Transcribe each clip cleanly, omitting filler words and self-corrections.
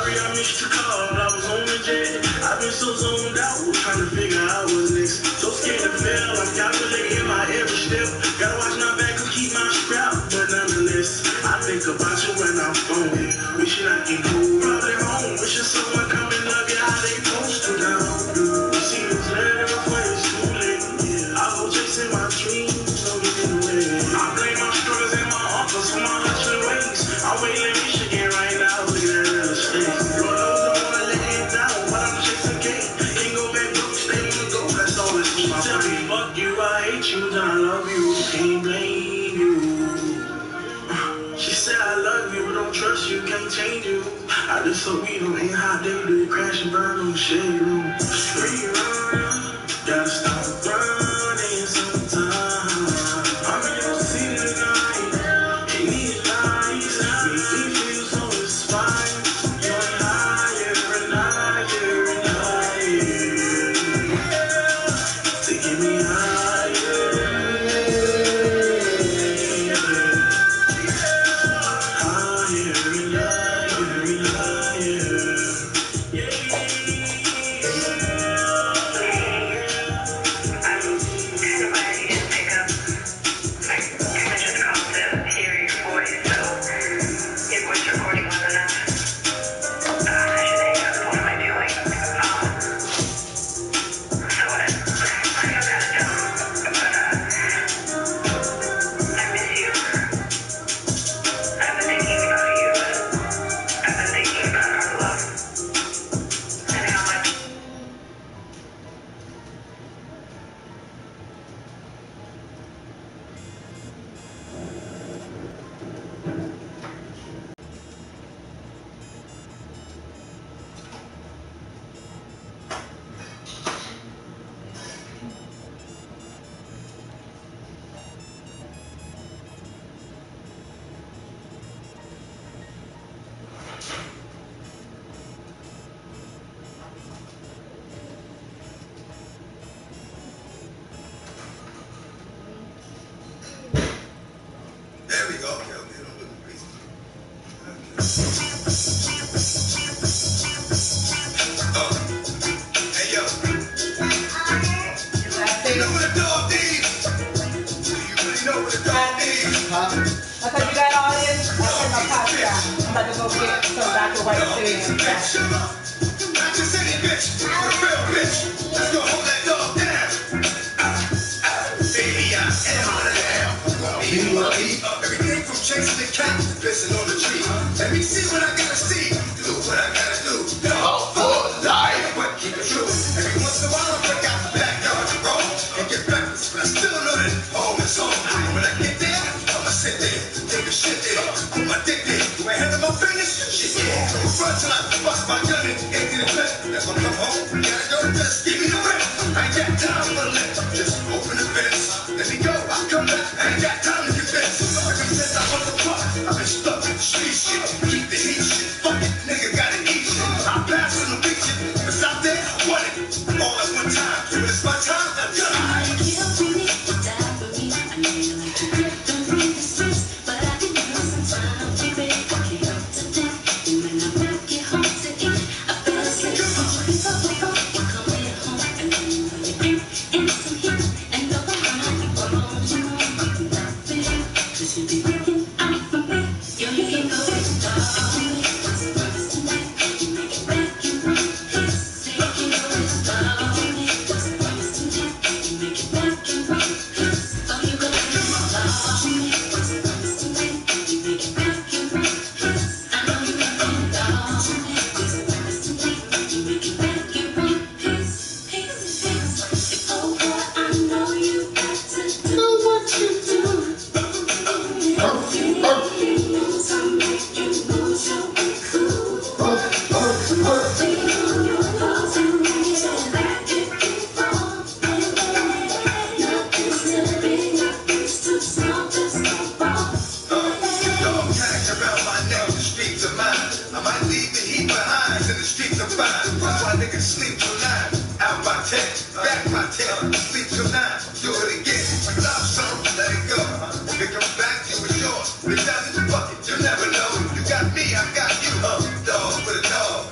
sorry I missed your call. I was on the jet. I've been so zoned out, trying to figure out what's next. So scared to fail, I'm calculating my every step. Gotta watch my back and keep my scrap. But nonetheless, I think about you when I'm phony. Wishing I can go probably home. Wishing someone come and love you how they supposed to now. You see this letter before it's too late. I go chasing my dreams, don't get in the way. I blame my struggles and my uncles for my hustling ways. I'm waiting in Michigan right now, look at that real estate. Lord knows I don't wanna let it down, but I'm chasing cake. Can't go back broke, stay on the go, that's all that's in my brain. Tell me fuck you, I hate you, then I love you, can't blame you. She said I love you, but don't trust you, can't change you. I just hope we don't ain't hot day, do you crash and burn on the shade room. Free run, gotta stop running sometimes. I'm in your city tonight, ain't these lights make me feel so inspired. You're higher and higher and higher, taking me higher. There we go. Okay, don't look crazy. Hey, yo. You know what a dog needs? Do you really know what a dog needs? Huh? Okay, you got all this? I'm in my pocket. I'm about to go get some Dr. White cereal. Not just any bitch, a real bitch. Let's go hold that dog down. Baby, I am what I am. Everything from chasing the cat to pissing on the tree. Let me see what I gotta see. Do what I gotta do. Dog for life. What keep it true. Every once in a while I break out the backyard to roll and get breakfast, but I still know that home is home. When I get there, I'ma sit there, take a shit there, put my dick there. Do I handle my business? Shit yeah. From the front till I bust my gun and empty the clip. That's when I come home. Gotta go, just give me the rent. I ain't got time for the lip. Just open the fence. Let me go, I'll come back. I ain't got time to convince. Ever since I was a fuck, I've been stuck in the street shit. Keep the heat shit. Fuck it, nigga gotta eat shit. I'm passing the beat shit. It's out there, I want it. All at one time. When it's my time, I'm done. Niggas sleep till 9, out by 10, back by 10, sleep till 9, do it again. Stop some, let it go. If it comes back, it was yours. If it doesn't, fuck it, you'll never know. You got me, I got you. Dog with a dog.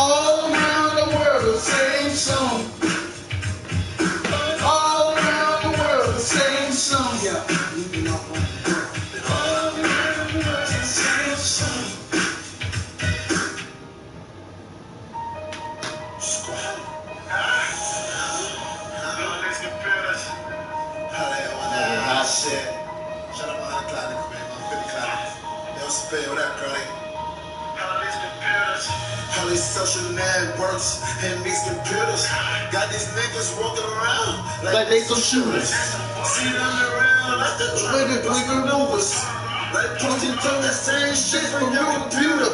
All around the world, the same song. All around the world, the same song. Yeah. All around the world, the same song. Squad. Hot shit. Shout out my client, man. My 50 client. Yo, spell what up, Curly? All these social networks and these computers got these niggas walking around like they some shooters. See them around like the twinkle numbers. Like posting from the same shit from your computer.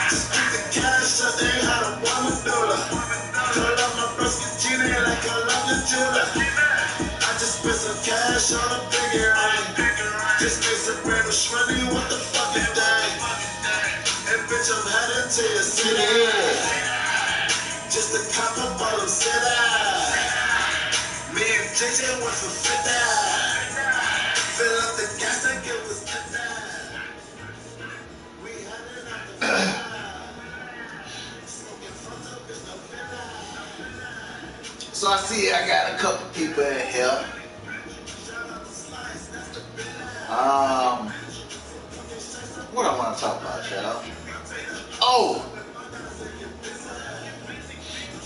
Just keep the cash up, they ain't how to $1. Call up my broski Gina like I love the jeweler. I just spent some cash on a bigger ring. Just made some brand new shreddy, what the fuck is that? And bitch, I'm headed to your city. Just a cop up all them city. Me and JJ went for 50. Fill up the gas tank, it was 50. We had it out the smoking front of it's no villa. So I see I got a couple people in here. What I want to talk about, y'all? Oh,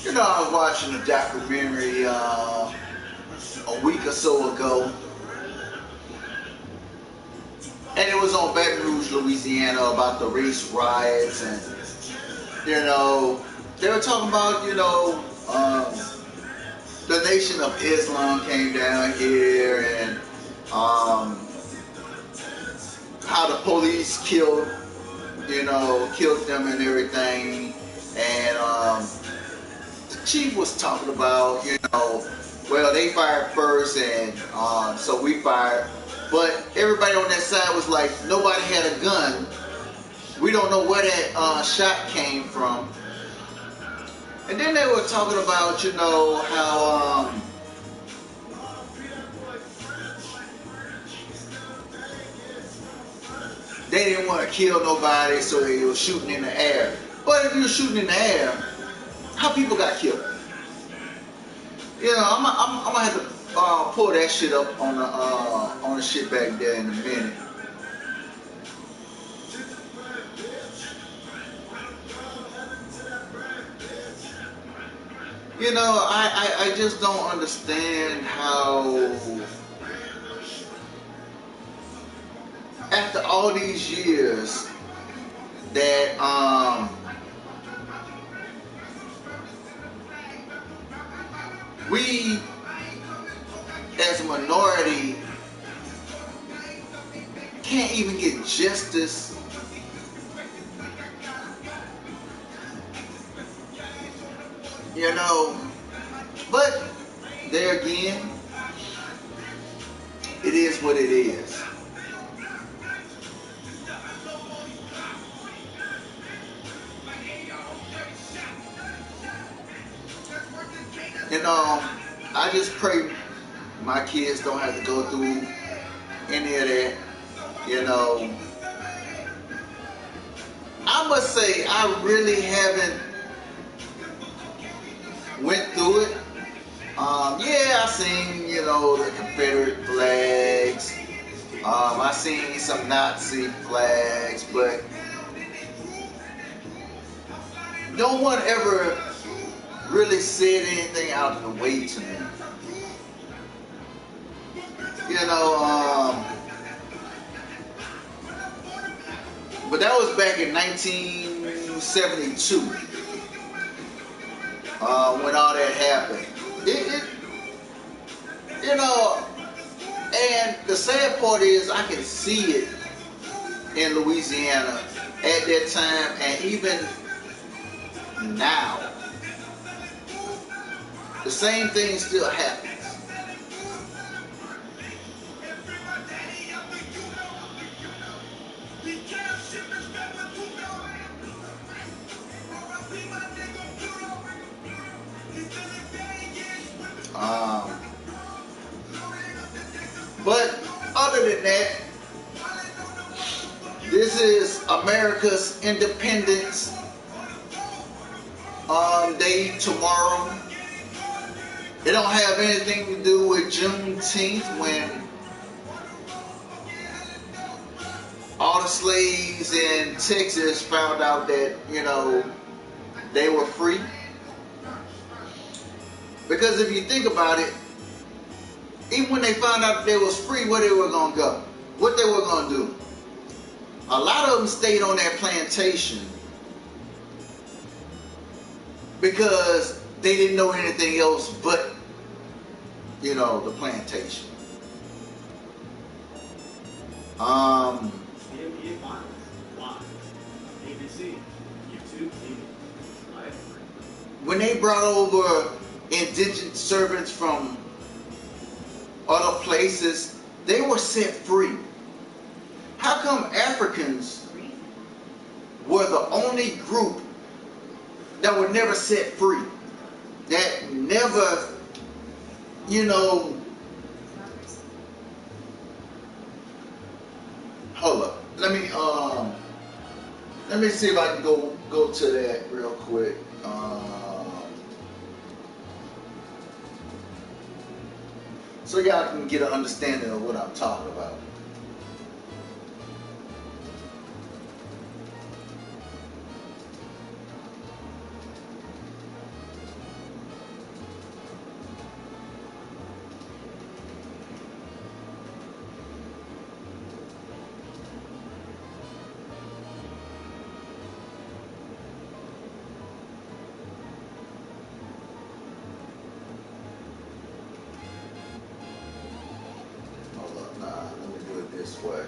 you know, I was watching a documentary a week or so ago, and it was on Baton Rouge, Louisiana, about the race riots, and you know, they were talking about, you know, the Nation of Islam came down here, and how the police killed them and everything. And the chief was talking about, you know, well, they fired first, and so we fired. But everybody on that side was like, nobody had a gun. We don't know where that shot came from. And then they were talking about, you know, how they didn't want to kill nobody, so they were shooting in the air. But if you're shooting in the air, how people got killed? You know, I'm gonna have to pull that shit up on the shit back there in a minute. You know, I just don't understand how, after all these years, that we as a minority can't even get justice. You know, but there again, it is what it is. You know, I just pray my kids don't have to go through any of that. You know, I must say I really haven't went through it. Yeah, I seen, you know, the Confederate flags. I seen some Nazi flags, but no one ever really said anything out of the way to me. You know, but that was back in 1972 when all that happened. You know, and the sad part is I can see it in Louisiana at that time, and even now. The same thing still happens. But other than that, this is America's independence day tomorrow. It don't have anything to do with Juneteenth, when all the slaves in Texas found out that, you know, they were free. Because if you think about it, even when they found out that they was free, where they were going to go, what they were going to do, a lot of them stayed on that plantation because they didn't know anything else but, you know, the plantation. When they brought over indigent servants from other places, they were set free. How come Africans were the only group that were never set free? That never, you know, hold up. Let me see if I can go to that real quick. So y'all can get an understanding of what I'm talking about. This way.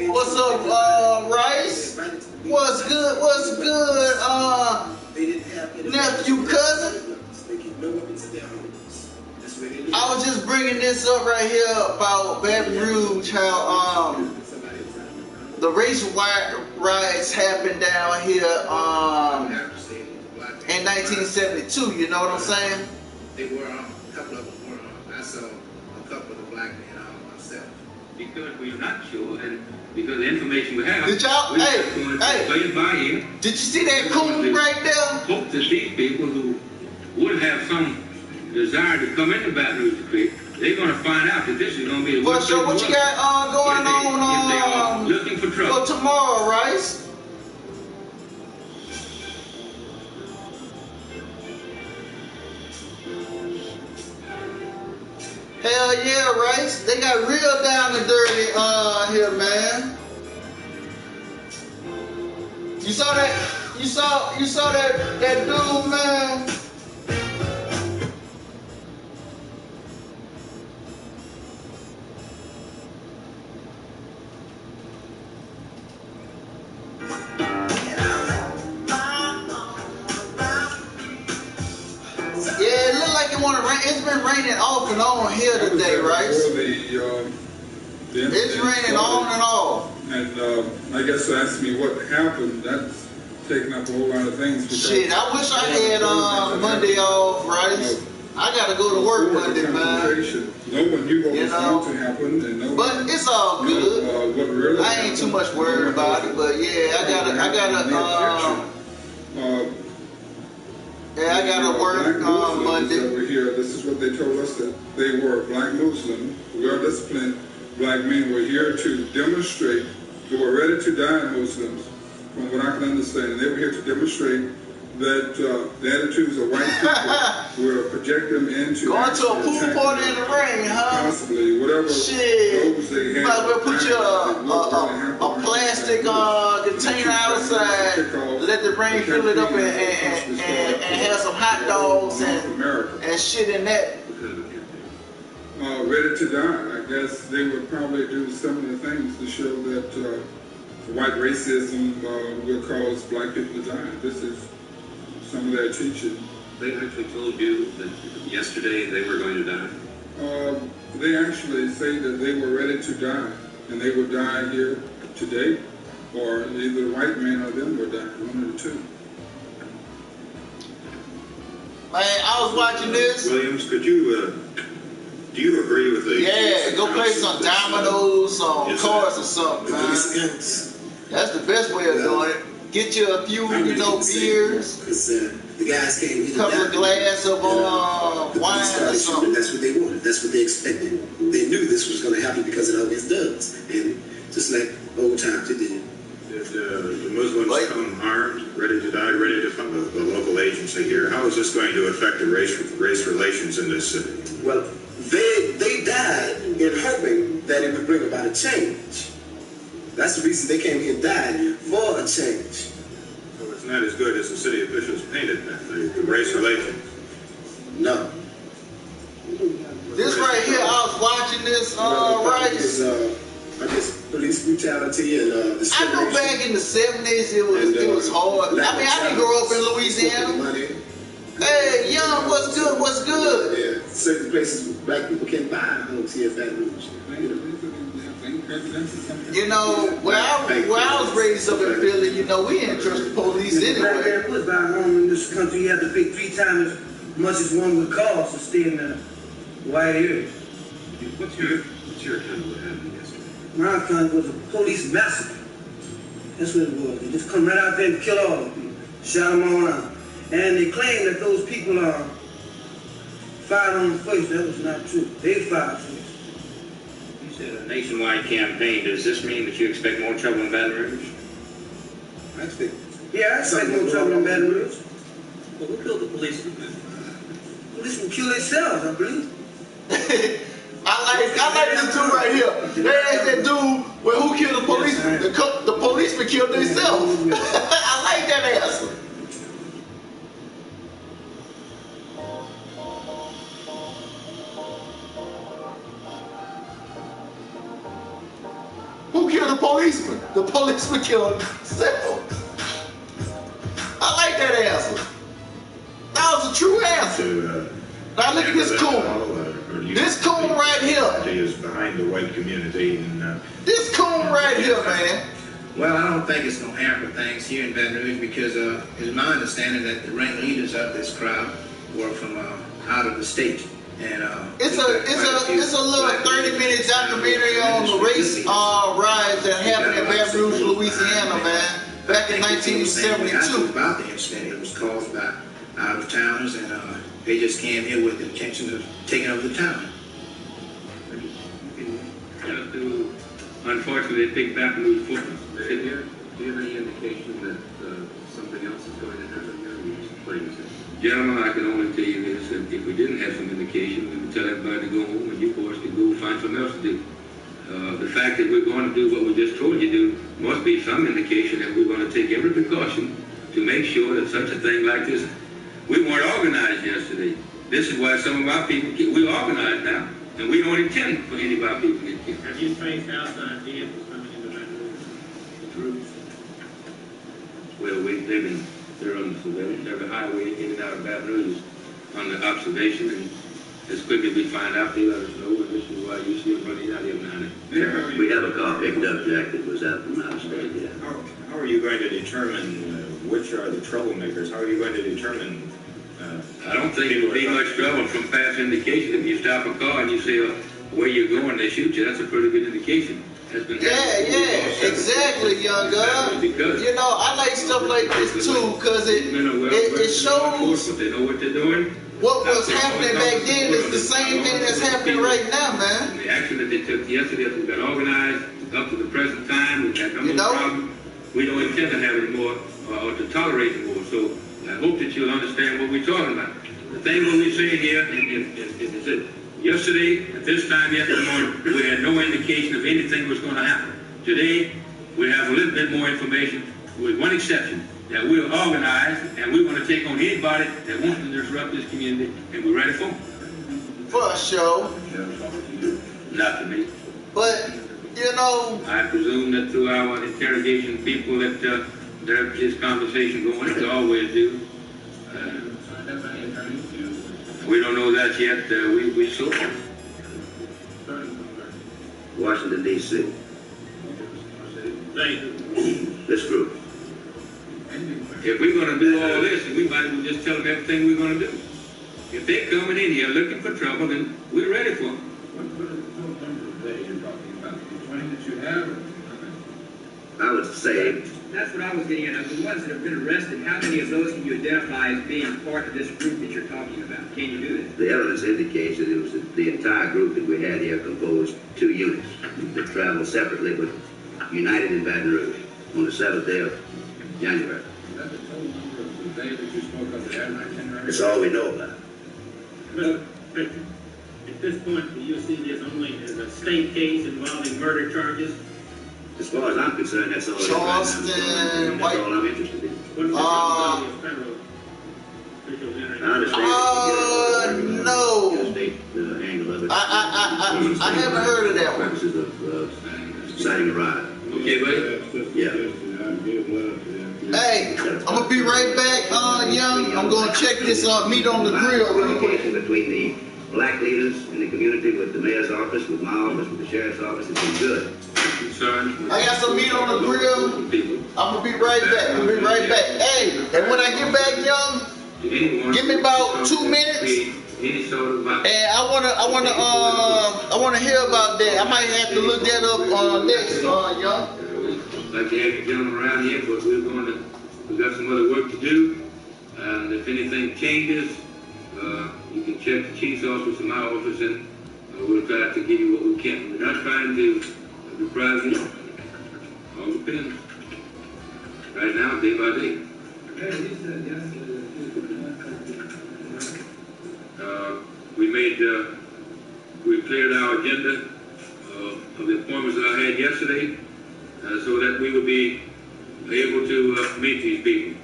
What's up, Rice? What's good? What's good, nephew, cousin? I was just bringing this up right here about Baton Rouge, how the racial riots happened down here in 1972. You know what I'm saying? They were a couple of them were. I saw a couple of the black men myself. Because we're not sure, and because the information we have, did y'all? Hey, did you see that coon right there? Hope that these people who would have some desire to come into Baton Rouge Creek, they're going to find out that this is going to be the well, so what you got going on? If they are looking for trouble. For tomorrow, Rice? Hell yeah, Rice. They got real down and dirty here, man. You saw that? You saw that dude, man? Yeah, it looked like it want to rain. It's been raining off and on here today, right? It's raining on and off. And I guess you asked me what happened. That's taking up a whole lot of things. Shit, I wish I had Monday off, right? I gotta go to work Monday, man. No one knew what was going to happen, and no but it's all good. What really I ain't too much worried about it, but yeah, I gotta work on Monday. Over here, this is what they told us, that they were black Muslim, well-disciplined black men were here to demonstrate who were ready to die Muslims, from what I can understand. And they were here to demonstrate that the attitudes of white people will project them into going to a pool party in the rain, huh? Possibly, whatever. Shit. They You might as well put your a plastic container outside, let the rain fill it up, and have some hot dogs and shit in that. Ready to die. I guess they would probably do similar things to show that white racism will cause black people to die. This is some of their teaching. They actually told you that yesterday they were going to die? They actually say that they were ready to die, and they would die here today, or either the white man or them would die, one of the two. Man, I was watching this. Williams, could you, do you agree with the... Yeah, go play some dominoes on cards or something, man. That's the best way of doing it. Get you a few, beers. The guys came here. A couple of glasses of wine or something. That's what they wanted. That's what they expected. They knew this was going to happen because it always does. And just like old times it did. Did the Muslims come armed, ready to die, ready to fund the local agency here? How is this going to affect the race relations in this city? Well, they died in hoping that it would bring about a change. That's the reason they came here and died, for a change. So it's not as good as the city officials painted the race relations? No. This right here, I was watching this, right? I guess police brutality and discrimination. I know back in the 70s it was hard. I mean, I didn't grow up in Louisiana. Hey, young, what's good? What's good? Yeah, certain places black people can't buy homes here at Baton Rouge. You know, where I was raised up in Philly, we didn't trust the police anyway. Put buy a home in this country, you have to pay 3 times as much as one would cost to stay in the white area. What's your account of what happened yesterday? My account was a police massacre. That's what it was. They just come right out there and kill all of them. Shot them all out. And they claim that those people are fired on them first. That was not true. They fired first. You said a nationwide campaign. Does this mean that you expect more trouble in Baton Rouge? I expect. Yeah, I expect more trouble in Baton Rouge. Well, who killed the policeman? Policemen kill themselves, I believe. I like this dude right here. They asked that dude, well, who killed the policeman? The policeman killed themselves. I like that answer. Who killed the policeman? The policeman killed himself. I like that answer. That was a true answer. Now look at this coon. This coon right here. He is behind the white community. And, this coon right here, man. Well, I don't think it's going to hamper things here in Baton Rouge because it's my understanding that the ringleaders of this crowd were from out of the state. And it's a little 30-minute documentary on the race riots that happened in Baton Rouge, Louisiana, man, back in 1972. About the incident, it was caused by out-of-towners, and they just came here with the intention of taking over the town. Unfortunately, they picked Baton Rouge for us. do you have any indication that something else is going to happen here? Gentlemen, I can only tell you this, if we didn't have some indication, we would tell everybody to go home and you boys can go find something else to do. The fact that we're going to do what we just told you to do must be some indication that we're going to take every precaution to make sure that such a thing like this, we weren't organized yesterday. This is why some of our people, we're organized now, and we don't intend for any of our people to get killed. Have you faced outside vehicles coming into Baton Rouge? Well, they're on the surveillance, every highway in and out of Baton Rouge under observation, and as quick as we find out, they let us know, and this is why you see them running out here now. Yeah, we have a car picked up, Jack, that was out from out of state, yeah. How are you going to determine which are the troublemakers? How are you going to determine... I don't think it would be much trouble from past indication. If you stop a car and you say where you're going, they shoot you, that's a pretty good indication. Yeah, exactly, young girl. You know, I like stuff like this too, because it shows they know what they're doing. What was happening back then is the same thing that's happening right now, man. The action that they took yesterday has been organized, up to the present time, we've had no problem. We don't intend to have any more or to tolerate any more. So I hope that you'll understand what we're talking about. The thing what we're saying here is that yesterday, at this time yesterday morning, we had no indication of anything was going to happen. Today, we have a little bit more information, with one exception, that we're organized and we're going to take on anybody that wants to disrupt this community, and we're ready for them. For a show. Not to me. But, you know, I presume that through our interrogation people that there's this conversation going, as they always do. We don't know that yet. We saw it. Washington, D.C. This group. If we're going to do all this, we might as well just tell them everything we're going to do. If they're coming in here looking for trouble, then we're ready for them. I would say... That's what I was getting at. Of the ones that have been arrested, how many of those can you identify as being part of this group that you're talking about? Can you do that? The evidence indicates that it was the entire group that we had here composed 2 units that traveled separately but united in Baton Rouge on the 7th day of January. That's all we know about. Well, at this point, do you see this only as a state case involving murder charges? As far as I'm concerned, that's all. Charleston, that's all I'm interested in. I understand. No. I haven't heard of that one. Purposes of citing a riot. Okay, buddy? Yeah. Hey, I'm gonna be right back, Young. I'm gonna check this meat on the grill real quick. Between the black leaders in the community, with the mayor's office, with my office, with the sheriff's office, it's been good. I got some meat on the grill. I'm gonna be right back. I'm gonna be right back. Hey, and when I get back, Young, give me about 2 minutes. And I wanna hear about that. I might have to look that up next, Young. Like to have you gentlemen around here, but we've got some other work to do. And if anything changes, you can check the chief's office and my office, and we'll try to give you what we can. We're not trying to deprive you. All depends. Right now, day by day. We cleared our agenda of the appointments that I had yesterday, so that we would be able to meet these people.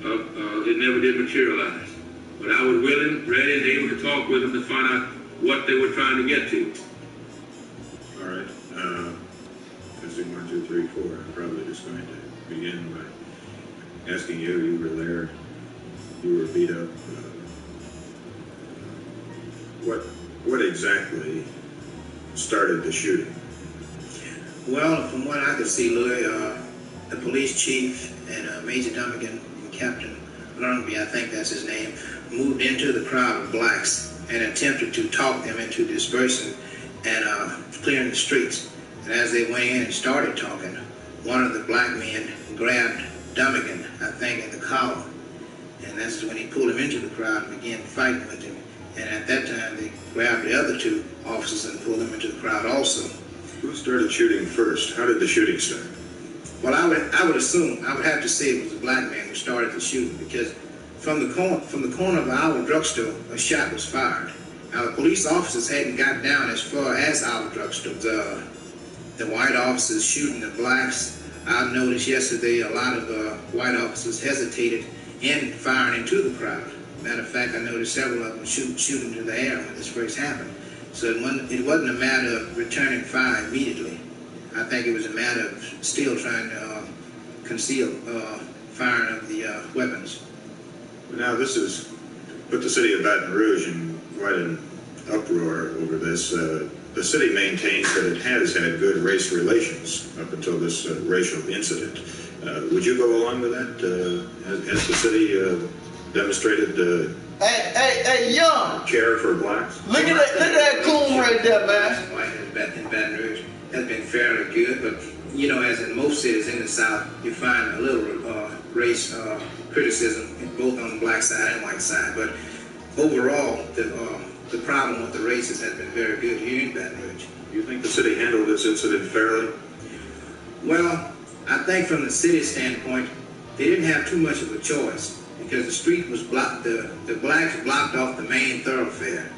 It never did materialize. But I was willing, ready, and able to talk with them to find out what they were trying to get to. All right. Let's do 1, 2, 3, 4. I'm probably just going to begin by asking you. You were there. You were beat up. What exactly started the shooting? Well, from what I could see, Louis, the police chief and Major Dummigan and Captain Lundby, I think that's his name, moved into the crowd of blacks and attempted to talk them into dispersing and clearing the streets. And as they went in and started talking, one of the black men grabbed Dummigan, I think, in the collar. And that's when he pulled him into the crowd and began fighting with him. And at that time, they grabbed the other 2 officers and pulled them into the crowd also. Who started shooting first? How did the shooting start? Well, I would assume, I would have to say it was a black man who started the shooting, because from the corner of our drugstore, a shot was fired. Now, the police officers hadn't got down as far as our drugstore. The white officers shooting the blacks. I noticed yesterday a lot of white officers hesitated in firing into the crowd. Matter of fact, I noticed several of them shooting into the air when this first happened. So it wasn't a matter of returning fire immediately. I think it was a matter of still trying to conceal firing of the weapons. Now, this has put the city of Baton Rouge in quite an uproar over this. The city maintains that it has had good race relations up until this racial incident. Would you go along with that? Has the city demonstrated Hey, Young! care for blacks? Look at that coon right there, man. In Baton Rouge has been fairly good, but you know, as in most cities in the South, you find a little race criticism both on the black side and white side. But overall, the problem with the races has been very good here in Baton Rouge. Do you think the city handled this incident fairly? Well, I think from the city standpoint, they didn't have too much of a choice because the street was blocked, the blacks blocked off the main thoroughfare.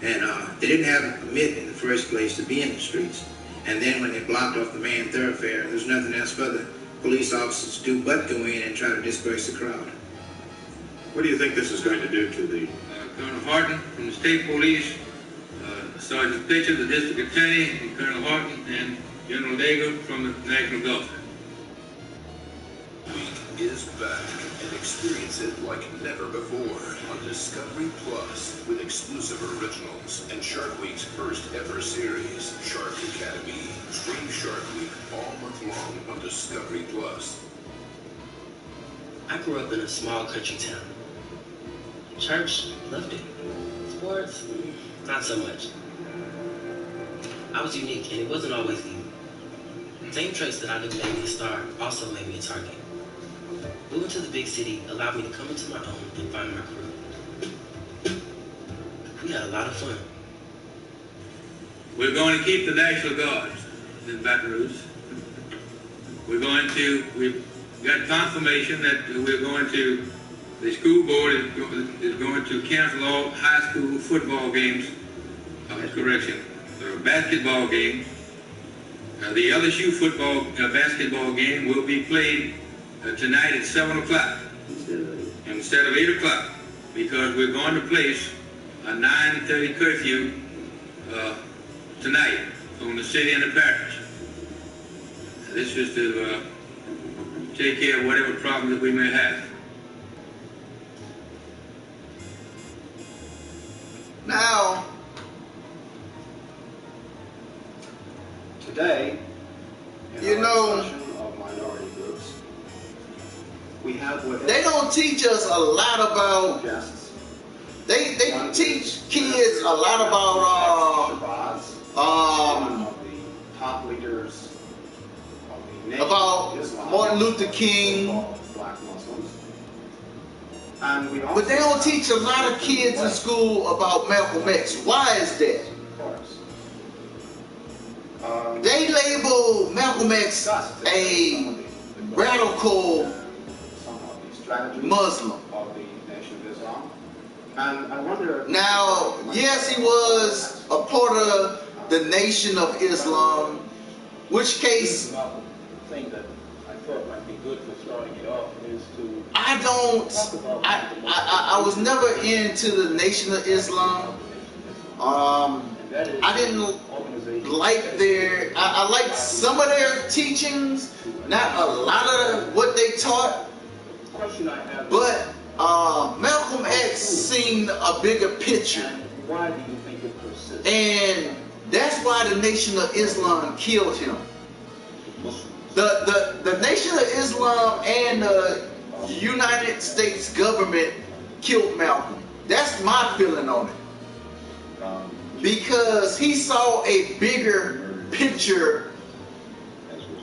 And they didn't have a permit in the first place to be in the streets. And then when they blocked off the main thoroughfare, there's nothing else for the police officers to do but go in and try to disperse the crowd. What do you think this is going to do to the... Colonel Horton from the State Police, Sergeant Pitcher, the District Attorney, and Colonel Horton, and General Daigle from the National Guard. Is back and experience it like never before on Discovery Plus with exclusive originals and Shark Week's first ever series, Shark Academy. Stream Shark Week all month long on Discovery Plus. I grew up in a small country town. Church, loved it. Sports, not so much. I was unique, and it wasn't always easy. Same traits that I knew made me a star also made me a target. Moving to the big city allowed me to come into my own and find my crew. We had a lot of fun. We're going to keep the National Guard in Baton Rouge. We've got confirmation that the school board is going to cancel all high school football games, basketball games. The LSU basketball game will be played tonight at 7 o'clock instead of 8 o'clock because we're going to place a 9:30 curfew tonight on the city and the parish. This is to take care of whatever problems that we may have. Now, today, you know, of minority groups, we have what they don't teach us a lot about. They teach kids a lot about top leaders about Martin Luther King. Black Muslims. But they don't teach a lot of kids in school about Malcolm X. Why is that? They label Malcolm X a radical Muslim. Now, yes, he was a part of the Nation of Islam, which case thing that I thought might be good for starting it off is to I was never into the Nation of Islam. I didn't like I liked some of their teachings, not a lot of what they taught. But Malcolm X seen a bigger picture. Why do you think it persists? And that's why the Nation of Islam killed him. The Nation of Islam and the United States government killed Malcolm. That's my feeling on it. Because he saw a bigger picture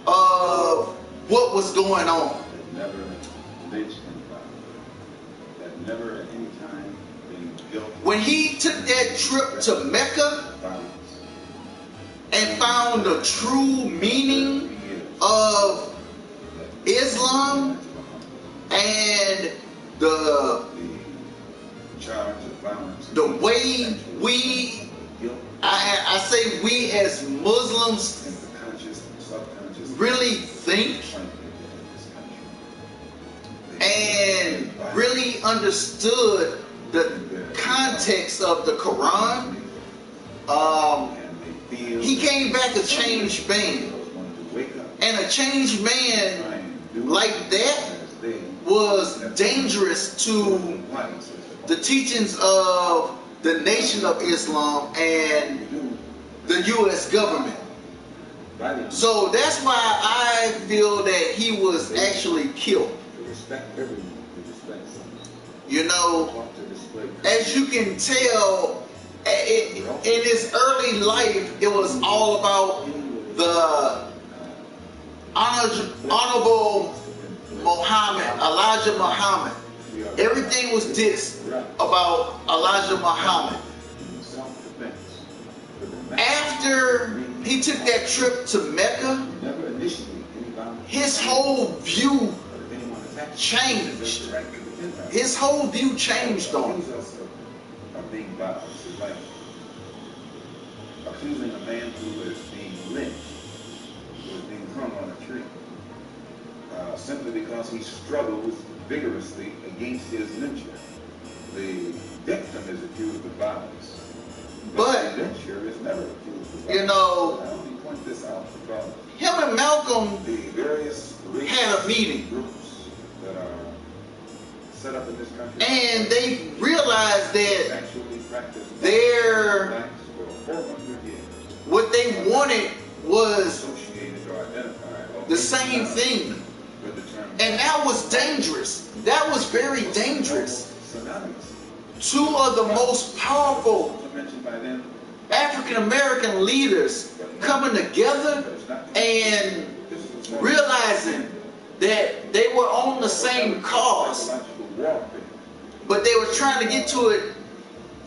of what was going on. When he took that trip to Mecca and found the true meaning of Islam and the way I say we as Muslims really think and really understood the context of the Quran, he came back a changed man. And a changed man like that was dangerous to the teachings of the Nation of Islam and the U.S. government. So that's why I feel that he was actually killed. You know, as you can tell, in his early life, it was all about the Honorable Elijah Muhammad. Everything was this about Elijah Muhammad. After he took that trip to Mecca his whole view changed. His whole view changed on him. Of being violent. It's like accusing a man who is being lynched, who is being hung on a tree, simply because he struggles vigorously against his lyncher. The victim is accused of violence, but the lyncher is never accused of violence. You know, I only point this out because him and Malcolm the various had a meeting, groups that are set up in this country, and they realized that actually practice their blacks for 400 years. what they wanted was Associated or identified the same thing, with the term and that was dangerous. That was very dangerous. synonymous. Two of the most powerful Mentioned by them, African American leaders coming together and realizing that they were on the same cause, but they were trying to get to it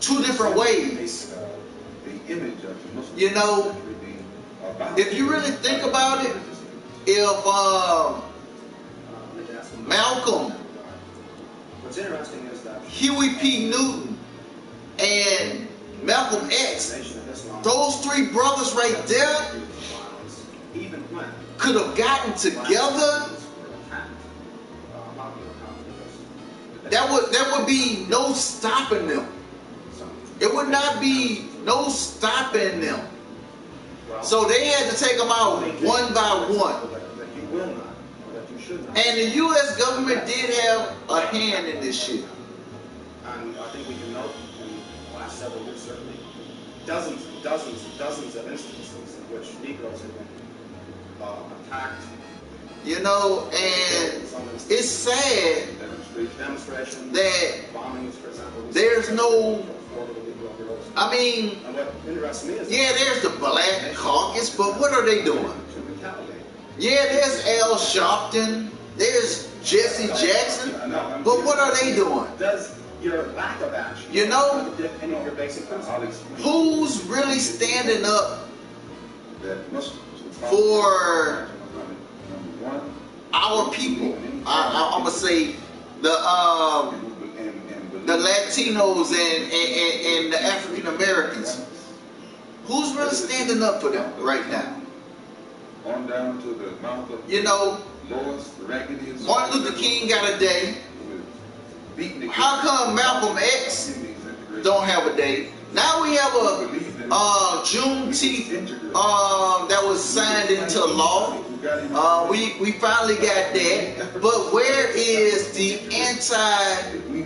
two different ways. You know, if you really think about it, if Malcolm, What's interesting is that Huey P. Newton, and Malcolm X, those three brothers right there even when could have gotten together. There would be no stopping them. It would not be no stopping them. So they had to take them out one by one. And the U.S. government did have a hand in this shit. And I think we can note in the last several years, certainly, dozens of instances in which Negroes have been attacked. You know, and it's sad Demonstrations, that bombings, for example. there's no, I mean, And what interests me is yeah, there's the Black Caucus, but what are they doing? Yeah, there's Al Sharpton, there's Jesse Jackson, but what are they doing? Does your lack of action, You know, contradict any of your basic principles? who's really standing up for our people? I'm gonna say the Latinos and the African Americans. Who's really standing up for them right now? On down to the mouth of You know, Martin Luther King got a day. How come Malcolm X don't have a day? Now we have a Juneteenth that was signed into law. We finally got that. But where is the anti-hate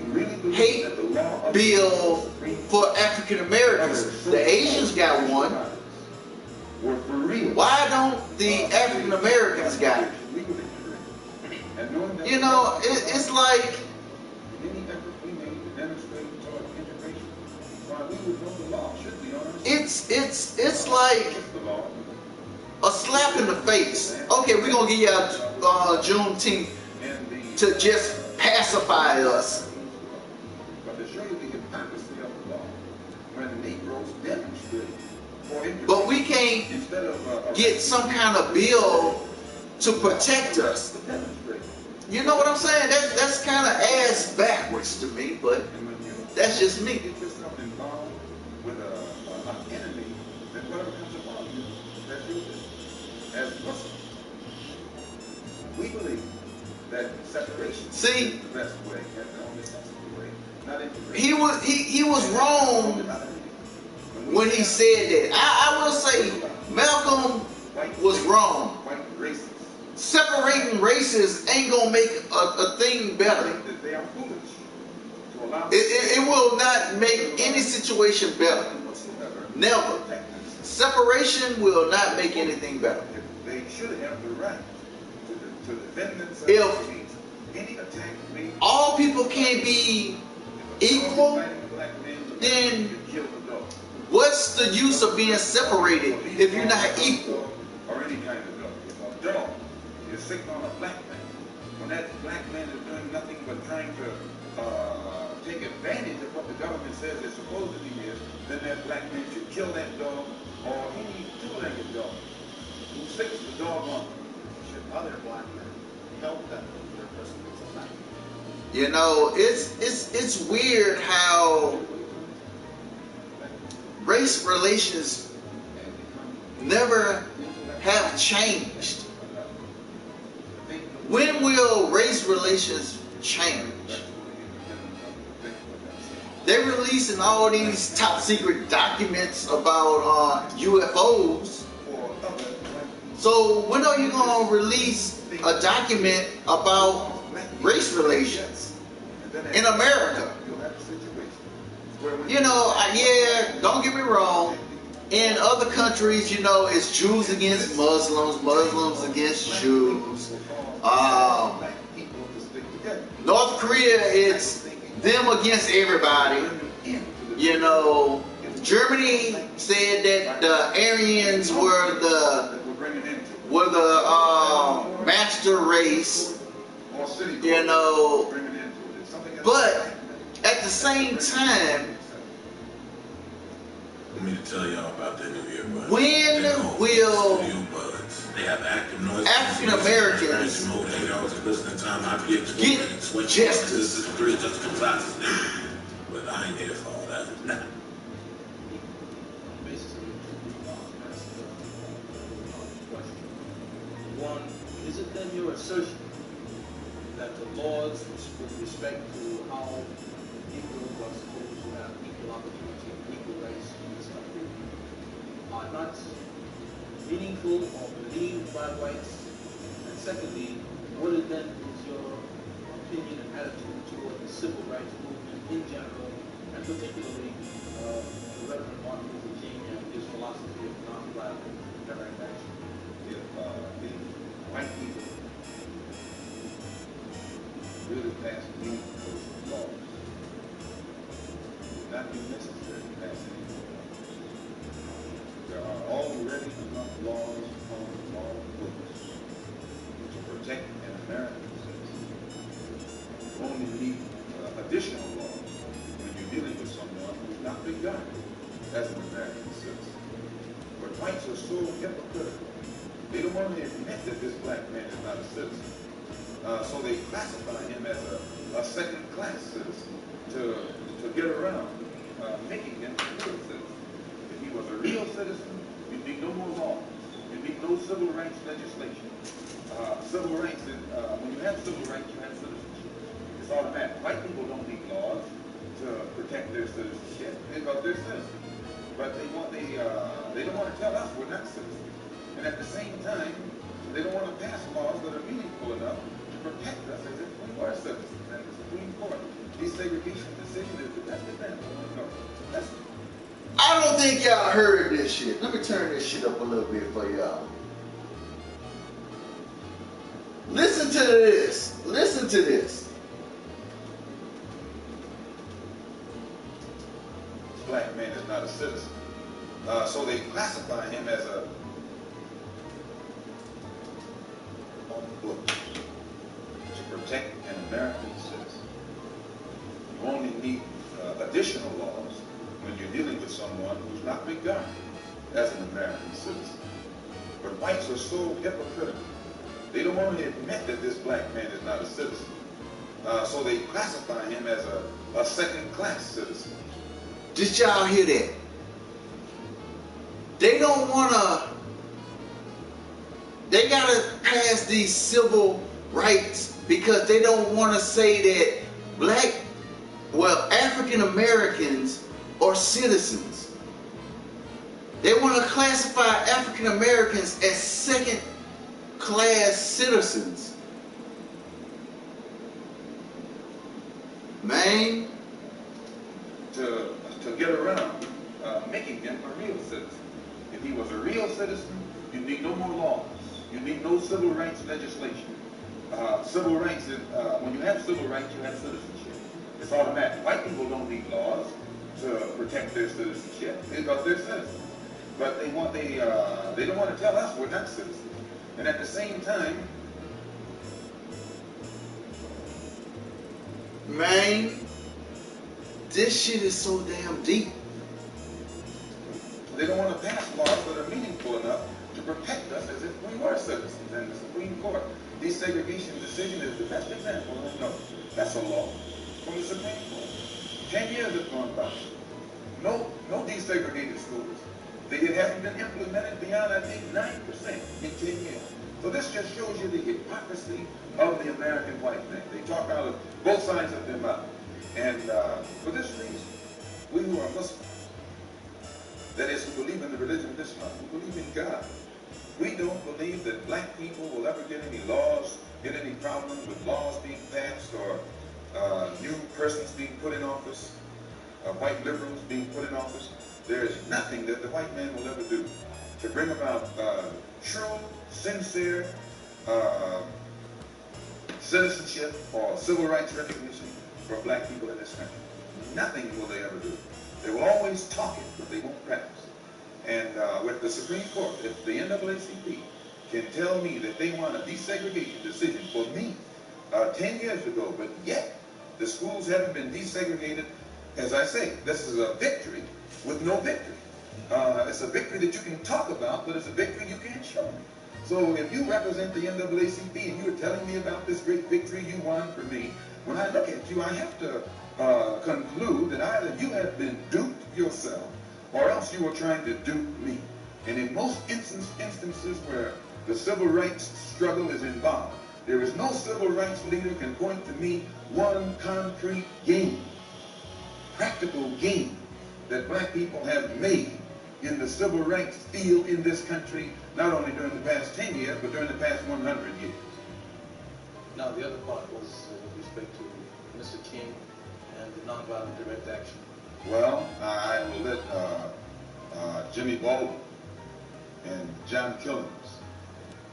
bill for African Americans? The Asians got one. Why don't the African Americans got it? You know, it's like it's like a slap in the face. Okay, we're gonna give you Juneteenth to just pacify us. But we can't get some kind of bill to protect us. You know what I'm saying? That's kind of ass backwards to me, but that's just me. We believe that separation See, is the best way, and the only sensible way. Not he was wrong when he said that. I will say Malcolm was wrong. Separating races ain't gonna make a thing better. It will not make any situation better. Never. Separation will not make anything better. They should have the right to defend themselves If against any attack made. all people can't be equal, then what's the use of being separated if you're not equal? Or any kind of dog. If a dog is sick on a black man, when that black man is doing nothing but trying to take advantage of what the government says it supposedly is, then that black man should kill that dog, or any two-legged dog who sticks the dog on. Should other black You know, it's weird how race relations never have changed. When will race relations change? They're releasing all these top secret documents about UFOs. So when are you going to release a document about race relations in America? You know, yeah, don't get me wrong. In other countries, you know, it's Jews against Muslims, Muslims against Jews. North Korea, it's them against everybody. You know, Germany said that the Aryans were the master race. You know, but at the same time, Let me tell y'all about that new year. When will African Americans get justice? But I ain't here for all that. One, is it then your assertion that the laws with respect to how Negroes are supposed to have equal opportunity and equal rights in this country are not meaningful or believed by whites? And secondly, what is then is your opinion and attitude toward the civil rights movement in general, and particularly the Reverend Martin Luther King and his philosophy of nonviolent direct action? If the white people really pass meaningful laws, it would not be necessary to pass any more laws. There are already enough laws on all books to protect an American citizen. You only need additional laws when you're dealing with someone who's not regarded as an American citizen. But whites are so hypocritical. They don't want to admit that this black man is not a citizen. So they classify him as a second-class citizen to get around making him a real citizen. If he was a real citizen, you'd need no more laws. You'd need no civil rights legislation. Civil rights, when you have civil rights, you have citizenship. It's automatic. White people don't need laws to protect their citizenship because they're citizens. But they don't want to tell us we're not citizens. And at the same time, they don't want to pass laws that are meaningful enough to protect us as if we were citizens. And the Supreme Court, desegregation decision is the best example. I don't think y'all heard this shit. Let me turn this shit up a little bit for y'all. Listen to this. Listen to this. Black man is not a citizen. So they classify him as a book to protect an American citizen. You only need additional laws when you're dealing with someone who's not regarded as an American citizen. But whites are so hypocritical. They don't want to admit that this black man is not a citizen. So they classify him as a second-class citizen. Did y'all hear that? They don't want to. They got to pass these civil rights because they don't want to say that African Americans are citizens. They want to classify African Americans as second-class citizens. Man. To get around making him a real citizen. If he was a real citizen, you need no more laws. You need no civil rights legislation. Civil rights, when you have civil rights, you have citizenship. It's automatic. White people don't need laws to protect their citizenship because they're citizens. But they don't want to tell us we're not citizens. And at the same time, man, this shit is so damn deep. They don't want to pass laws that are meaningful enough to protect us as if we were citizens. And the Supreme Court desegregation decision is the best example. No, that's a law from the Supreme Court. 10 years have gone by. No desegregated schools. It hasn't been implemented beyond, I think, 9% in 10 years. So this just shows you the hypocrisy of the American white man. They talk out of both sides of their mouth. And for this reason, we who are Muslims, that is, who believe in the religion of Islam, who believe in God, we don't believe that black people will ever get any problem with laws being passed or new persons being put in office, white liberals being put in office. There is nothing that the white man will ever do to bring about true, sincere citizenship or civil rights recognition for black people in this country. Nothing will they ever do. They will always talk it, but they won't practice. And with the Supreme Court, if the NAACP can tell me that they want a desegregation decision for me 10 years ago, but yet the schools haven't been desegregated, as I say, this is a victory with no victory. It's a victory that you can talk about, but it's a victory you can't show me. So if you represent the NAACP and you're telling me about this great victory you won for me, when I look at you, I have to conclude that either you have been duped yourself or else you are trying to dupe me. And in most instances where the civil rights struggle is involved, there is no civil rights leader can point to me one concrete gain, practical gain, that black people have made in the civil rights field in this country, not only during the past 10 years, but during the past 100 years. Now, the other part was with respect to Mr. King and the nonviolent direct action. Well, I will let Jimmy Baldwin and John Killings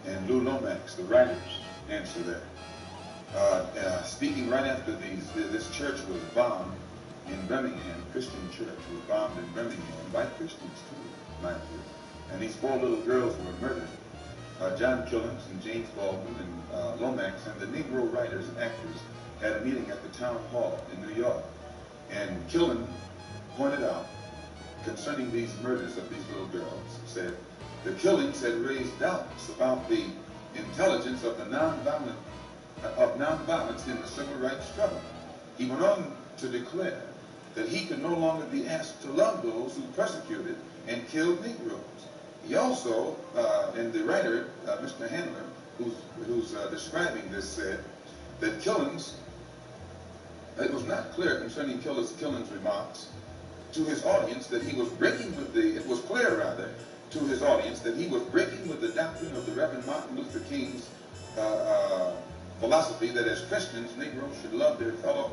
and Lou Lomax, the writers, answer that. Speaking right after this church was bombed in Birmingham, Christian church was bombed in Birmingham by Christians too, mind you. And these 4 little girls were murdered. John Killings and James Baldwin and Lomax and the Negro writers and actors had a meeting at the town hall in New York. And Killings pointed out concerning these murders of these little girls, said the killings had raised doubts about the intelligence of the nonviolence in the civil rights struggle. He went on to declare that he could no longer be asked to love those who persecuted and killed Negroes. He also, and the writer, Mr. Handler, who's describing this, said that Killings, it was not clear concerning Killings' remarks to his audience that he was breaking with it was clear rather to his audience that he was breaking with the doctrine of the Reverend Martin Luther King's philosophy that as Christians, Negroes should love their fellow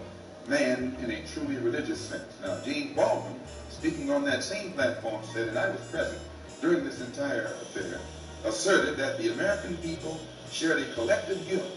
man in a truly religious sense. Now, James Baldwin, speaking on that same platform, said, and I was present during this entire affair, asserted that the American people shared a collective guilt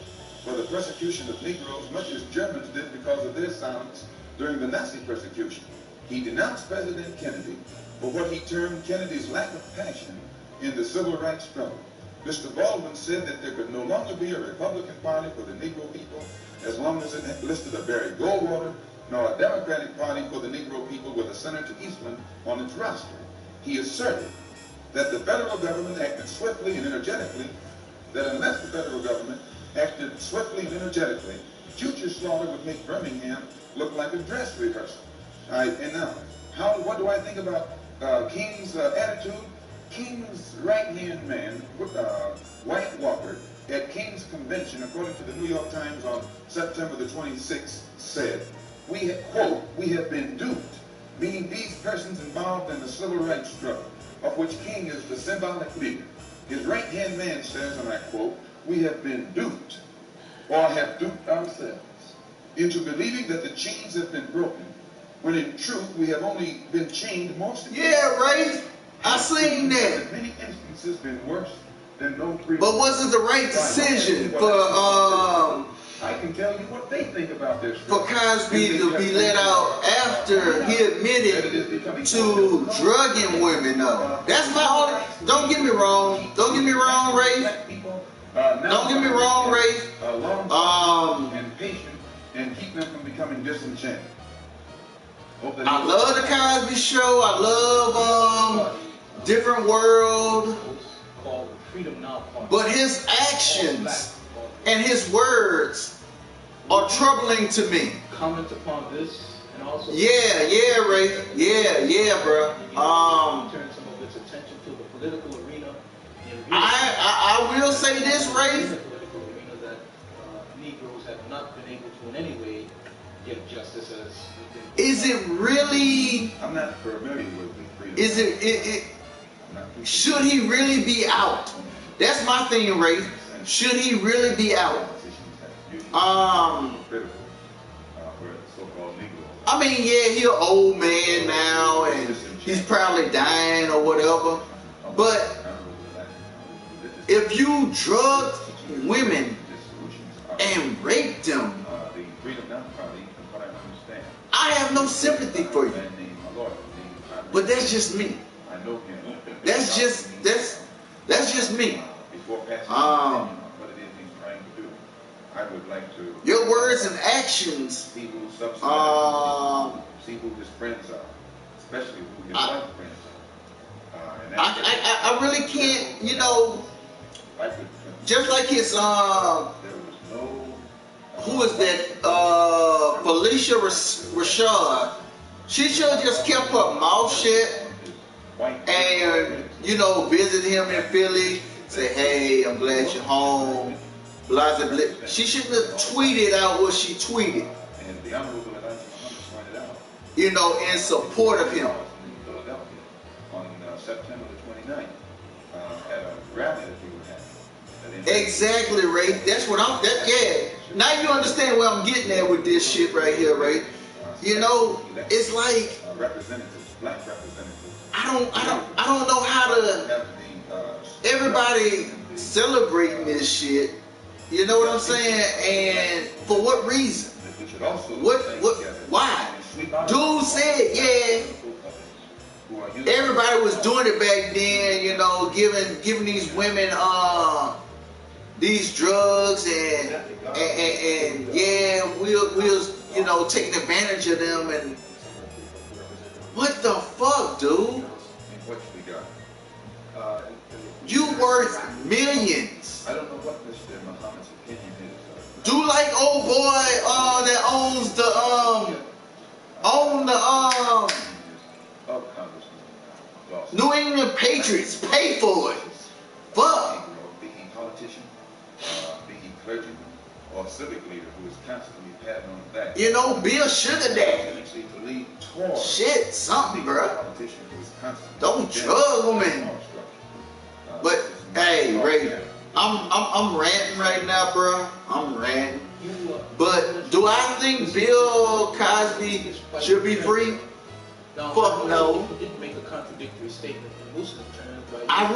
for the persecution of Negroes, much as Germans did because of their silence during the Nazi persecution. He denounced President Kennedy for what he termed Kennedy's lack of passion in the civil rights struggle. Mr. Baldwin said that there could no longer be a Republican Party for the Negro people as long as it had listed a Barry Goldwater, nor a Democratic Party for the Negro people with a Senator Eastland on its roster. He asserted that the federal government acted swiftly and energetically, that unless the federal government acted swiftly and energetically, future slaughter would make Birmingham look like a dress rehearsal. And now, what do I think about King's attitude? King's right-hand man, White Walker, at King's convention, according to the New York Times on September the 26th, said, quote, we have been duped, meaning these persons involved in the civil rights struggle, of which King is the symbolic leader. His right-hand man says, and I quote, we have been duped, or have duped ourselves, into believing that the chains have been broken, when in truth we have only been chained more securely. Yeah, right? I seen that. In many instances been worse than no previous. But was it the right decision for I can tell you what they think about this. For Cosby to be let out after he admitted to drugging women though? That's my only, don't get me wrong. Don't get me wrong, Ray. Don't get me wrong, Ray. And patient and keep them from becoming disenchanted. I love the Cosby Show. I love Different World. But his actions and his words are troubling to me. Comment upon this and also. Yeah, Ray. Yeah, bro. Turn some of its attention to the political arena. I will say this, Ray. The political arena that Negroes have not been able to in any way get justice as. Is it really? I'm not familiar with the freedom. Is it? Should he really be out? That's my thing, Ray. Should he really be out? I mean, yeah, he's an old man now, and he's probably dying or whatever. But if you drugged women and raped them, I have no sympathy for you. But that's just me. That's just me. I would like to. Your words and actions. See who his friends are, especially who his white friends are. I really can't, you know. Just like his who is that? Felicia Rashad. She should have just kept her mouth shut and, you know, visit him in Philly. Say, hey, I'm glad you're home. Blah, blah, blah. She shouldn't have tweeted out what she tweeted. And the Honorable Elijah Muhammad pointed out, you know, in support of him. On September the 29th, at a rally that we were having. Exactly, Ray. That's what I'm. Yeah. Now you understand where I'm getting at with this shit right here, Ray. You know, it's like representatives, black representatives. I don't know how to. Everybody celebrating this shit. You know what I'm saying? And for what reason? Why? Dude said, yeah. Everybody was doing it back then, you know, giving these women these drugs and yeah, we'll you know, taking advantage of them. And what the fuck, dude? You worth millions. I don't know what Mr. Muhammad's opinion is. Do like old boy that owns the New England Patriots. Pay for it. Fuck. Be he politician, be he clergyman, or civic leader who is constantly patting on the back. You know, Bill Sugar Daddy. Shit, something, bro. Don't drug women. But hey, Ray, I'm ranting right now, bro. I'm ranting. But do I think Bill Cosby should be free? Fuck no. He didn't make a contradictory statement in Muslim terms. I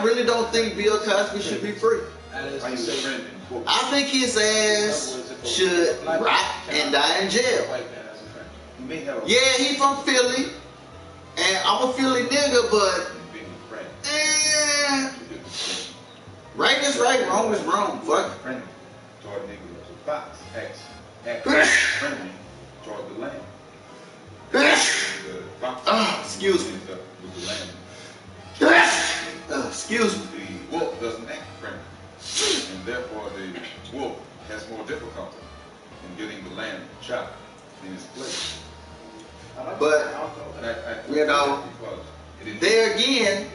really don't think Bill Cosby should be free. I think his ass should rot and die in jail. Yeah, he from Philly, and I'm a Philly nigga, but right is right, wrong is wrong. Fuck. Toward Negroes, a fox acts friendly toward the lamb. Excuse me. Excuse me. The wolf doesn't act friendly, and therefore the wolf has more difficulty in getting the lamb chopped in its place. But you know, there again,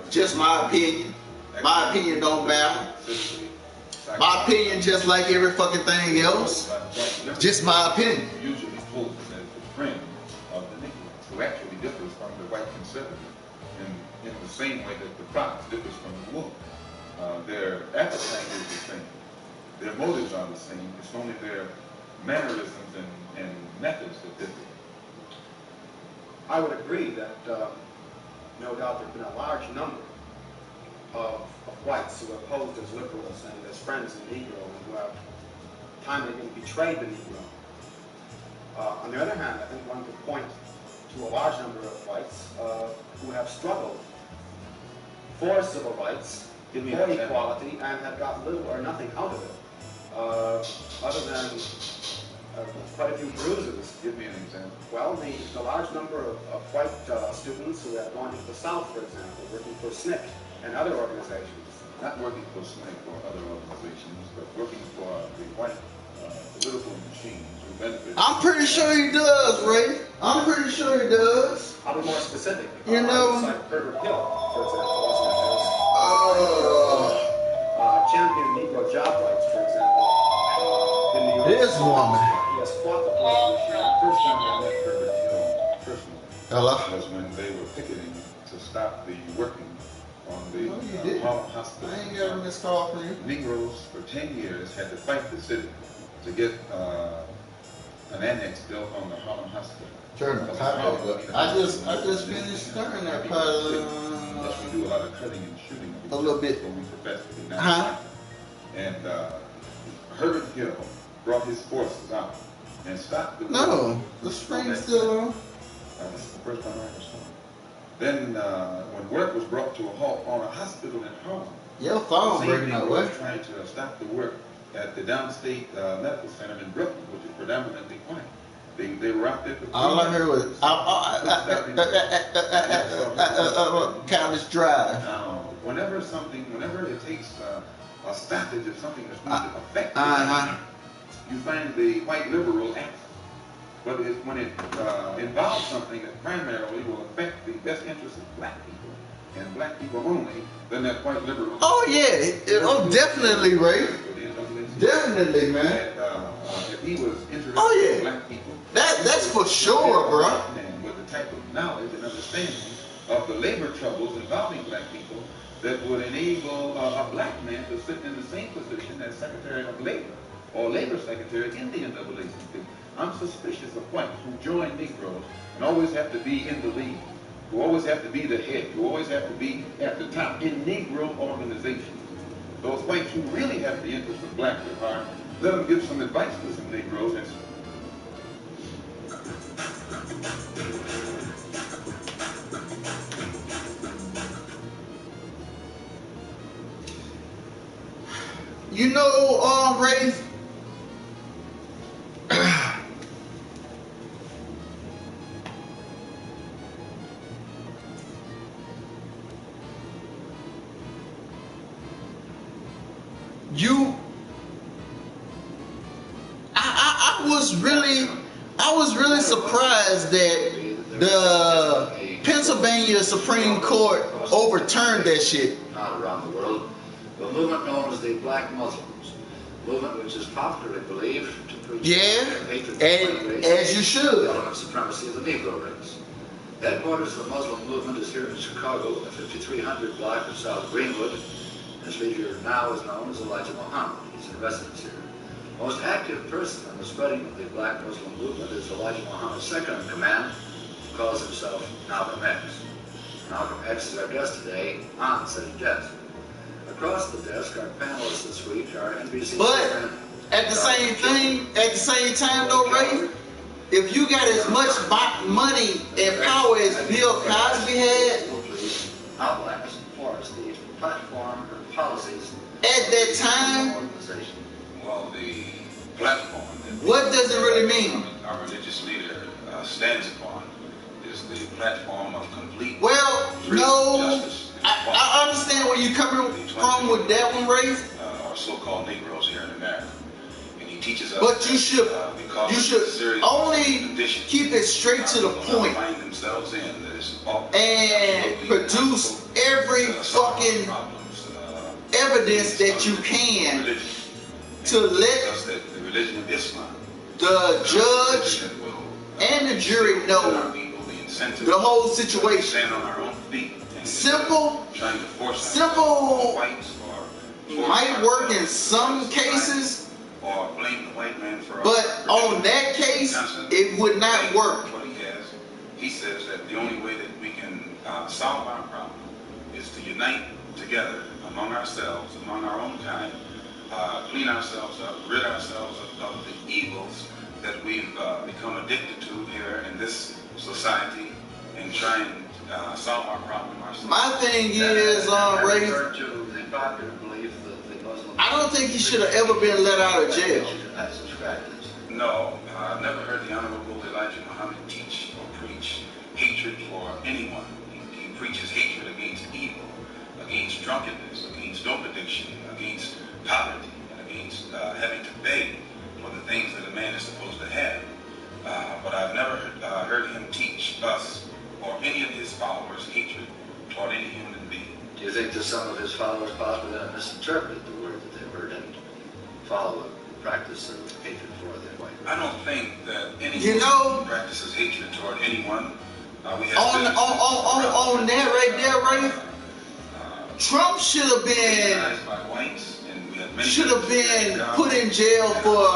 just my opinion. My opinion don't matter. My opinion just like every fucking thing else. Just my opinion. Usually poses as a friend of the Negro, who actually differs from the white conservative in the same way that the fox differs from the wolf. Their appetite is the same. Their motives are the same. It's only their mannerisms and methods that differ. I would agree that no doubt there have been a large number of whites who have posed as liberals and as friends of the Negro and who have time and again betrayed the Negro. On the other hand, I think one could point to a large number of whites who have struggled for civil rights, for equality, and have got little or nothing out of it, other than quite a few bruises. Give me an example. Well, the large number of white students who have gone to the South, for example, working for SNCC and other organizations, not working for SNCC or other organizations, but working for the white political machines who benefit. I'm pretty sure he does, Ray. I'm pretty sure he does. I'll be more specific. You know, like Herbert Hill, for example, champion Negro job rights, for example. In New York, this woman. He has fought the political machine. The first time I met Herbert Hill personally was when they were picketing to stop the working on the Harlem Hospital. I ain't got a missed call from you. Negroes for 10 years had to fight the city to get an annex built on the Harlem Hospital. Turn the pot over. I just finished stirring that pot. We do a lot of cutting and shooting. A little bit. When we profess to be national. And Herbert Hill brought his forces out and stopped the No, the spring's still on. This is the first time I ever saw it. Then when work was brought to a halt on a hospital in Harlem, your phone breaking up, what? Trying to stop the work at the downstate medical center in Brooklyn, which is predominantly white. They were out there for all I heard was College Drive. Whenever it takes a stoppage of something that's going to affect you find the white liberal absent. But when it involves something that primarily will affect the best interests of black people, and black people only, then that white liberal... Oh, yeah. Oh, definitely, Ray. Definitely, man. If he was interested in black people... That's for sure, bro. And with the type of knowledge and understanding of the labor troubles involving black people that would enable a black man to sit in the same position as Secretary of Labor or Labor Secretary in the NAACP. I'm suspicious of whites who join Negroes and always have to be in the lead, who always have to be the head, who always have to be at the top in Negro organizations. Those whites who really have the interest of blacks at heart, let them give some advice to some Negroes and you know, Ray, I was really surprised that the Pennsylvania Supreme Court overturned that shit. Not around the world. The movement known as the Black Muslims, a movement which is popularly believed to preach hatred and as you should. The supremacy of the Negro race. Headquarters of the Muslim movement is here in Chicago, at 5300 block of South Greenwood. This leader now is known as Elijah Muhammad. He's in residence here. The most active person in the spreading of the Black Muslim movement is Elijah Muhammad's second in command, who calls himself Malcolm X. Malcolm X is our guest today on City Desk. Across the desk, our panelists this week are NBC. But at the same time though, Ray, if you got as much money and power as Bill Cosby had, outlines for us the platform or policies at that time, well, the platform. What does it really mean? Our religious leader stands upon is the platform of complete. Well, no, I understand where you're coming from with that one, Ray. Our so-called Negroes here in America, and he teaches us. But you should only keep it straight to the point and produce every fucking evidence that you can to let the judge and the jury know the whole situation. Simple might work in some cases, but on that case, it would not work. He says that the only way that we can solve our problem is to unite together among ourselves, among our own kind, clean ourselves up, rid ourselves of the evils that we've become addicted to here in this society, and try and solve our problem ourselves. My thing is, Ray, I don't think he should have ever been let out of jail. No, I've never heard the Honorable Elijah Muhammad teach or preach hatred for anyone. He preaches hatred against evil, against drunkenness, against dope addiction, against poverty, and against having to beg for the things that a man is supposed to have. But I've never heard him teach us or any of his followers hatred toward any human being. Do you think that some of his followers possibly have misinterpreted the word that they've heard and follow a practice of hatred for the white man? I don't think that anyone practices hatred toward anyone. We have on that right there, right? Trump should have been put in jail for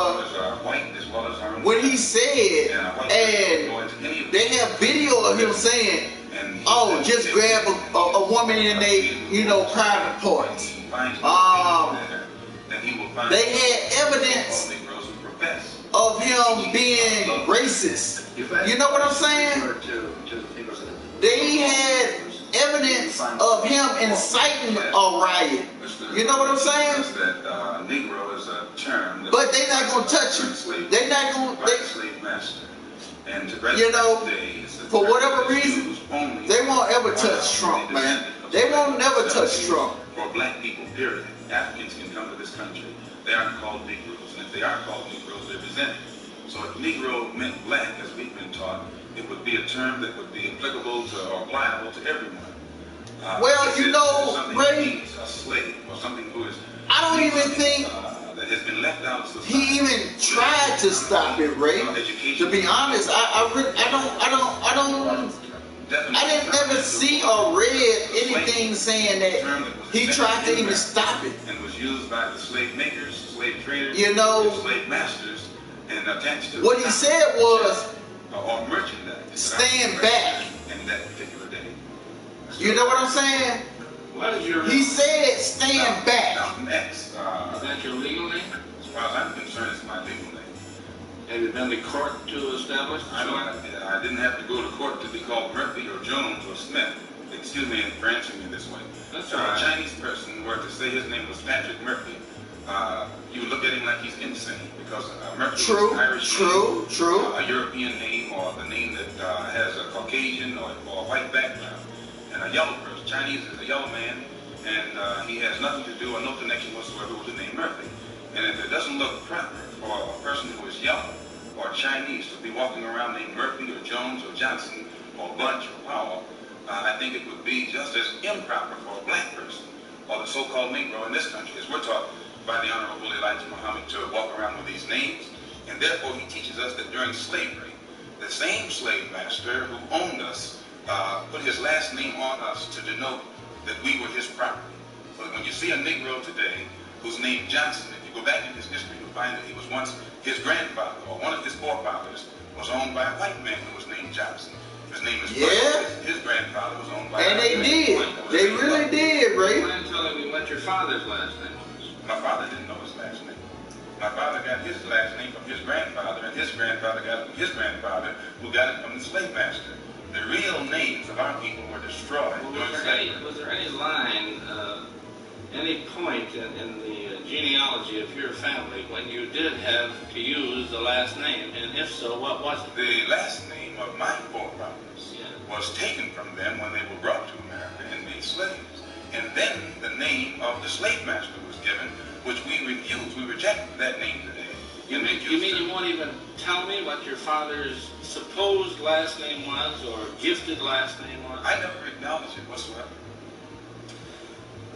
what he said, and they have video of him saying, "Oh, just grab a woman in their private parts." They had evidence of him being racist. You know what I'm saying? They had evidence of him inciting a riot. You know what I'm saying? That Negro is a term, but they're not gonna touch him. They're not gonna. Slave master. And for whatever reason, they won't ever touch Trump, man. They won't never touch Trump. For black people, period, Africans can come to this country. They aren't called Negroes, and if they are called Negroes, they're resented. So if Negro meant black, as we've been taught, it would be a term that would be applicable to or applicable to everyone. Well, you know, Ray, a slave or something who is. I don't even think that has been left out of society. He even tried to stop it, Ray. To be honest, I didn't ever see or read anything saying that he tried to even stop it. And was used by the slave makers, slave traders, slave masters, and attached to. What he said was, or merchandise. Stand back. In that particular day. You know what I'm saying? What is your? He said, stand back. X. Is that your legal name? As far as I'm concerned, it's my legal name. Have you been to court to establish? I didn't have to go to court to be called Murphy or Jones or Smith. Excuse me for answering me this way. That's a Chinese person were to say his name was Patrick Murphy, you would look at him like he's insane because Murphy is an Irish name, a European name, or the name that has a Caucasian or a white background, and a yellow person. Chinese is a yellow man, and he has nothing to do or no connection whatsoever with the name Murphy. And if it doesn't look proper for a person who is yellow or Chinese to be walking around named Murphy or Jones or Johnson or Bunch or Powell, I think it would be just as improper for a black person or the so-called Negro in this country, as we're taught by the Honorable Elijah Muhammad, to walk around with these names. And therefore he teaches us that during slavery, the same slave master who owned us put his last name on us to denote that we were his property. So that when you see a Negro today who's named Johnson, if you go back in his history, you'll find that he was once his grandfather or one of his forefathers was owned by a white man who was named Johnson. His name is his grandfather was owned by and they did. They really did, Ray. Mind telling me what your father's last name was? My father didn't know his last name. My father got his last name from his grandfather, and his grandfather got it from his grandfather, who got it from the slave master. The real names of our people were destroyed. Was there any line, any point in the genealogy of your family when you did have to use the last name? And if so, what was it? The last name of my forefathers was taken from them when they were brought to America and made slaves. And then the name of the slave master was given, which we refused. We rejected that name today. You mean you won't even tell me what your father's supposed last name was or gifted last name was? I never acknowledged it whatsoever.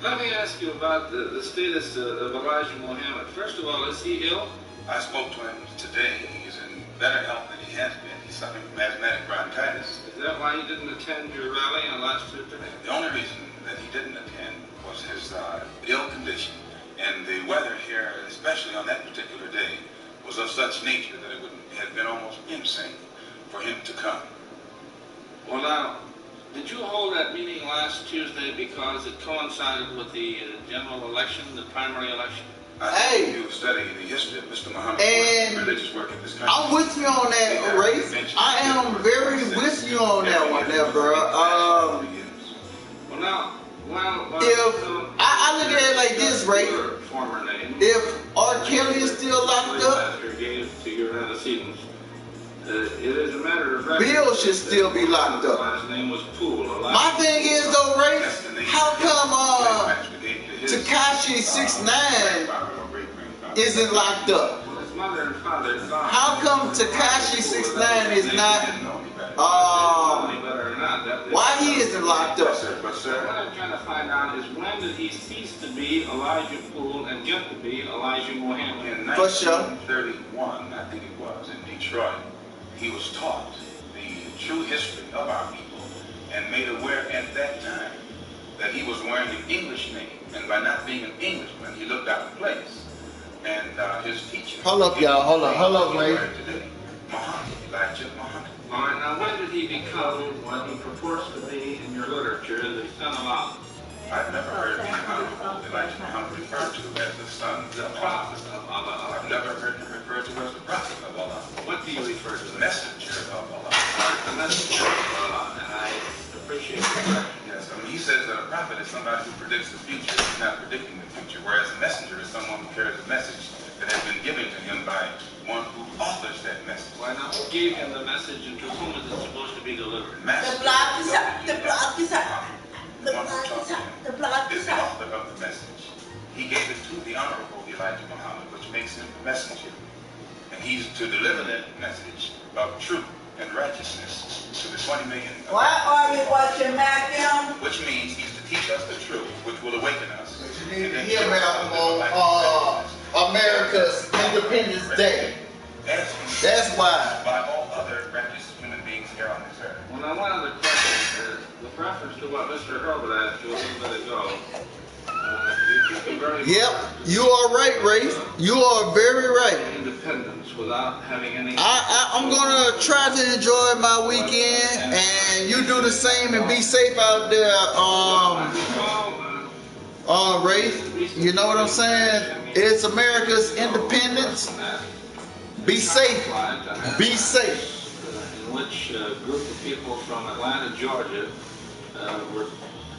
Let me ask you about the status of Elijah Muhammad. First of all, is he ill? I spoke to him today. He's in better health than he has been. He's suffering from asthmatic bronchitis. Is that why he didn't attend your rally on last Tuesday? The only reason that he didn't attend was his ill condition. And the weather here, especially on that particular day, was of such nature that it would have been almost insane for him to come. Well, now, did you hold that meeting last Tuesday because it coincided with the general election, the primary election? I think you study the history of Mr. Muhammad and religious work in this country. I'm with you on that, Ray. I am very with you on that one there, bro. Well, now, I look at it like this, Ray. If R. Kelly is still locked up, gave to your antecedents, It is a matter of record. Bill should still be locked up. His name was Poole. My thing is though, Ray, how come Tekashi 6ix9ine isn't locked up? His mother and father thought. How come Tekashi 6ix9ine is not? Why he isn't locked up? What I'm trying to find out is when did he cease to be Elijah Poole and get to be Elijah Muhammad? In 1931, I think it was, in Detroit, he was taught the true history of our people and made aware at that time that he was wearing an English name. And by not being an Englishman, he looked out of place. And his teacher... Hold up, y'all. Hold up, Ray. Muhammad, Elijah Muhammad. All right, now when did he become what he purports to be in your literature, the son of Allah? I've never heard the Honorable Elijah Muhammad referred to as the son of prophet of Allah. I've never heard him referred to as the prophet of Allah. What do you refer to? The messenger of Allah. The messenger of Allah, and I appreciate that. Yes, I mean, he says that a prophet is somebody who predicts the future. He's not predicting the future, whereas a messenger is someone who carries a message that has been given to him by one who authors that message. Why not? Who gave him the message and to whom is it supposed to be delivered? The block is up. The block is up. The block is the author of the message. He gave it to the Honorable Elijah Muhammad, which makes him the messenger. And he's to deliver that message of truth and righteousness to the 20 million. Why are we watching Matthew? Which means he's to teach us the truth, which will awaken us. But you need to hear about America's Independence Day. That's why. By all other righteous human beings here on this earth. Well, now one other question is with reference to what Mr. Herbert asked you a little bit ago. Yep, you are right, Ray. You are very right. Independence without having any. I'm gonna try to enjoy my weekend, and you do the same and be safe out there, Ray. You know what I'm saying? It's America's independence. Be safe. Be safe. In which a group of people from Atlanta, Georgia, were,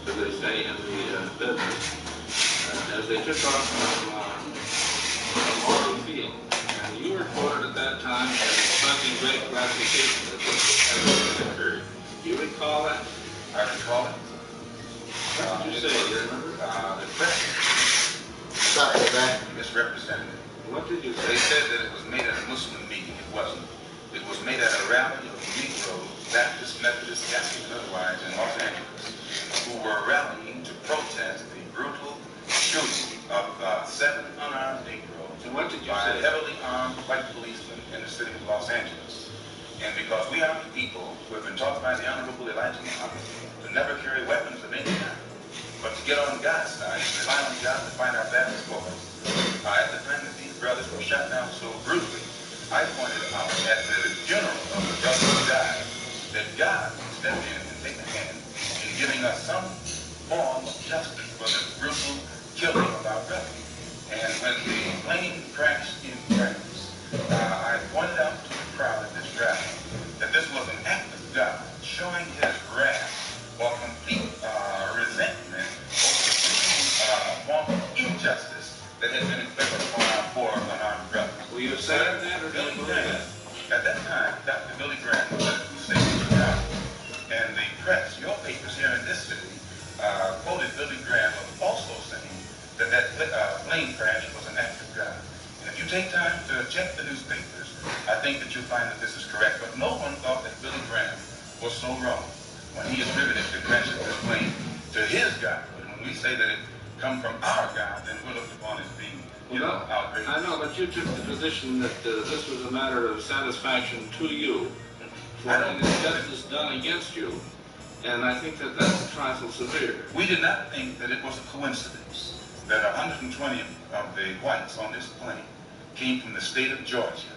as they say, in the business. As they took off from Morgan Field. And you were quoted at that time as expressing great gratification that this had occurred. Do you recall that? I recall it. What did you say? Do you remember? The press misrepresented it. What did you say? They said that it was made at a Muslim meeting. It wasn't. It was made at a rally of Negroes, Baptist, Methodist, Catholic, and otherwise in Los Angeles, who were rallying to protest the brutal shooting of 7 unarmed Negroes by heavily armed white policemen in the city of Los Angeles. And because we are the people who have been taught by the Honorable Elijah Muhammad to never carry weapons of any kind, but to get on God's side and rely on God to find our battles for us. At the time that these brothers were shot down so brutally, I pointed out at the funeral of the brothers who died that God stepped in and take a hand in giving us some form of justice for the brutal killing of our brothers. And when the plane crashed in France, I pointed out to the crowd at this rally that this was an act of God showing his wrath or complete resentment over the form of injustice that had been inflicted upon our poor unarmed brothers. Were you saying that or did you believe that? At that time, Dr. Billy Graham was the state of Chicago. And the press, your papers here in this city, quoted Billy Graham of also saying that plane crash was an act of God. And if you take time to check the newspapers, I think that you'll find that this is correct. But no one thought that Billy Graham was so wrong when he attributed the crash of this plane to his God. But when we say that it come from our God, then we're looked upon as being, outrageous. I know, but you took the position that this was a matter of satisfaction to you for an injustice done against you. And I think that that's a trifle severe. We did not think that it was a coincidence that 120 of the whites on this plane came from the state of Georgia,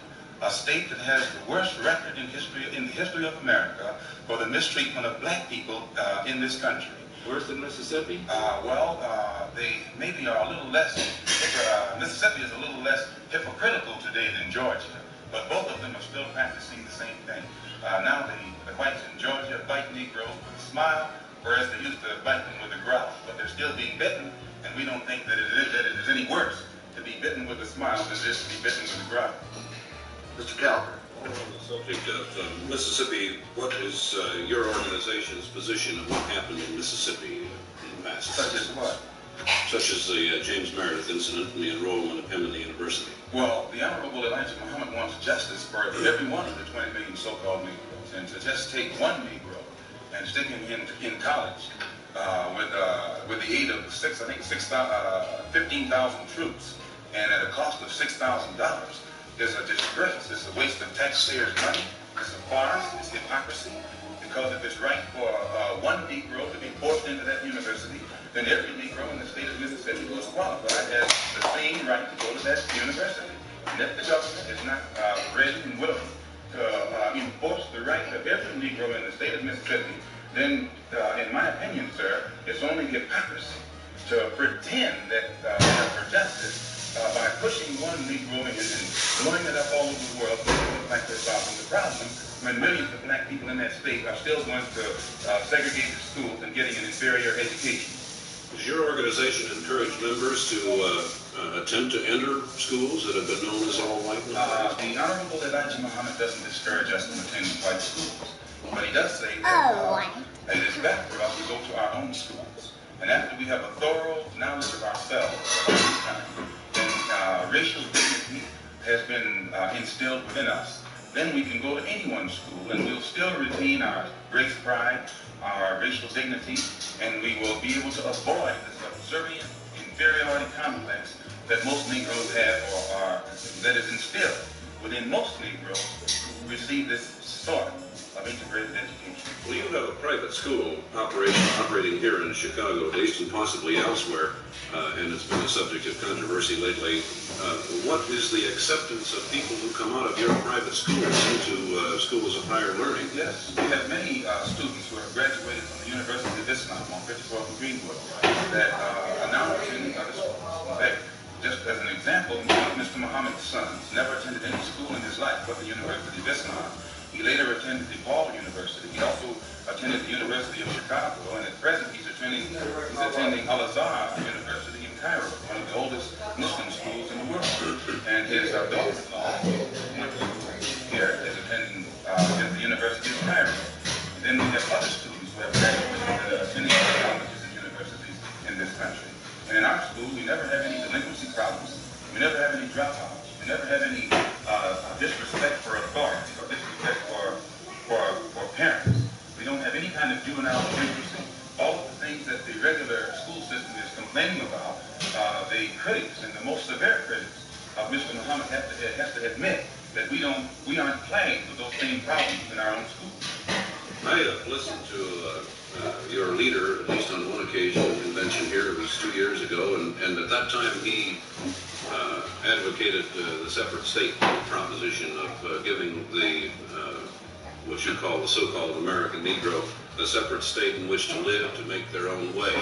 a state that has the worst record in the history of America for the mistreatment of black people in this country. Worse than Mississippi? They maybe are a little less, Mississippi is a little less hypocritical today than Georgia, but both of them are still practicing the same thing. Now the whites in Georgia bite Negroes with a smile, whereas they used to bite them with a growl, but they're still being bitten, and we don't think that it is any worse to be bitten with a smile than it is to be bitten with a growl. Mr. Calvert. On the subject of Mississippi, what is your organization's position of what happened in Mississippi in the past? Such as what? Such as the James Meredith incident and the enrollment of him in the university. Well, the Honorable Elijah Muhammad wants justice for every one of the 20 million so-called Negroes, and to just take one Negro and stick him in college with the aid of 15,000 troops, and at a cost of $6,000, is a disgrace. It's a waste of taxpayers' money. It's a farce. It's hypocrisy. Because if it's right for one Negro to be forced into that university, then every Negro in the state of Mississippi who is qualified has the same right to go to that university. And if the government is not ready and willing to enforce the right of every Negro in the state of Mississippi, then, in my opinion, sir, it's only hypocrisy to pretend that for justice by pushing one Negro and blowing it up all over the world, making it look like they're solving the problem, when millions of black people in that state are still going to segregated schools and getting an inferior education. Does your organization encourage members to attempt to enter schools that have been known as all white? The Honorable Elijah Muhammad doesn't discourage us from attending white schools, but he does say that it is better for us to go to our own schools. And after we have a thorough knowledge of ourselves, and racial dignity has been instilled within us, then we can go to anyone's school and we'll still retain our race pride, our racial dignity, and we will be able to avoid the subservient inferiority complex that most Negroes have, or that is instilled within most Negroes who receive this sort of integrated education. Well, you have a private school operating here in Chicago, based and possibly elsewhere, and it's been a subject of controversy lately. What is the acceptance of people who come out of your private schools into schools of higher learning? Yes, we have many students who have graduated from the University of Islam on 54th and Greenwood that are now attending other schools. In fact, just as an example, Mr. Muhammad's sons never attended any school in his life but the University of Islam. He later attended DePaul University. He also attended the University of Chicago, and at present he's attending Al-Azhar University in Cairo, one of the oldest Muslim schools in the world. And his daughter-in-law here is attending the University of Cairo. And then we have other students who have graduated attending other colleges and universities in this country. And in our school, we never have any delinquency problems. We never have any dropouts. We never have any disrespect for authority or disrespect for parents. We don't have any kind of juvenile delinquency. All of the things that the regular school system is complaining about, the critics and the most severe critics of Mr. Muhammad have to admit that we aren't plagued with those same problems in our own schools. I have listened to your leader, at least on one occasion, a convention here. It was 2 years ago, and at that time he advocated the separate state proposition of giving the what you call the so-called American Negro a separate state in which to live, to make their own way.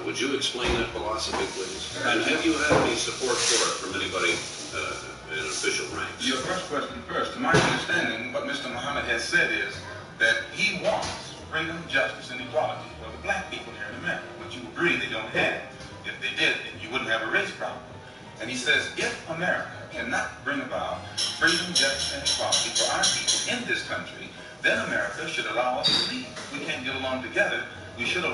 Would you explain that philosophy, please? And have you had any support for it from anybody in official ranks? Your first question first. To my understanding, what Mr. Muhammad has said is that he wants freedom, justice, and equality for the black people here in America, which you agree they don't have. If they did, then you wouldn't have a race problem. And he says, if America cannot bring about freedom, justice, and equality for our people in this country, then America should allow us to leave. We can't get along together. We should be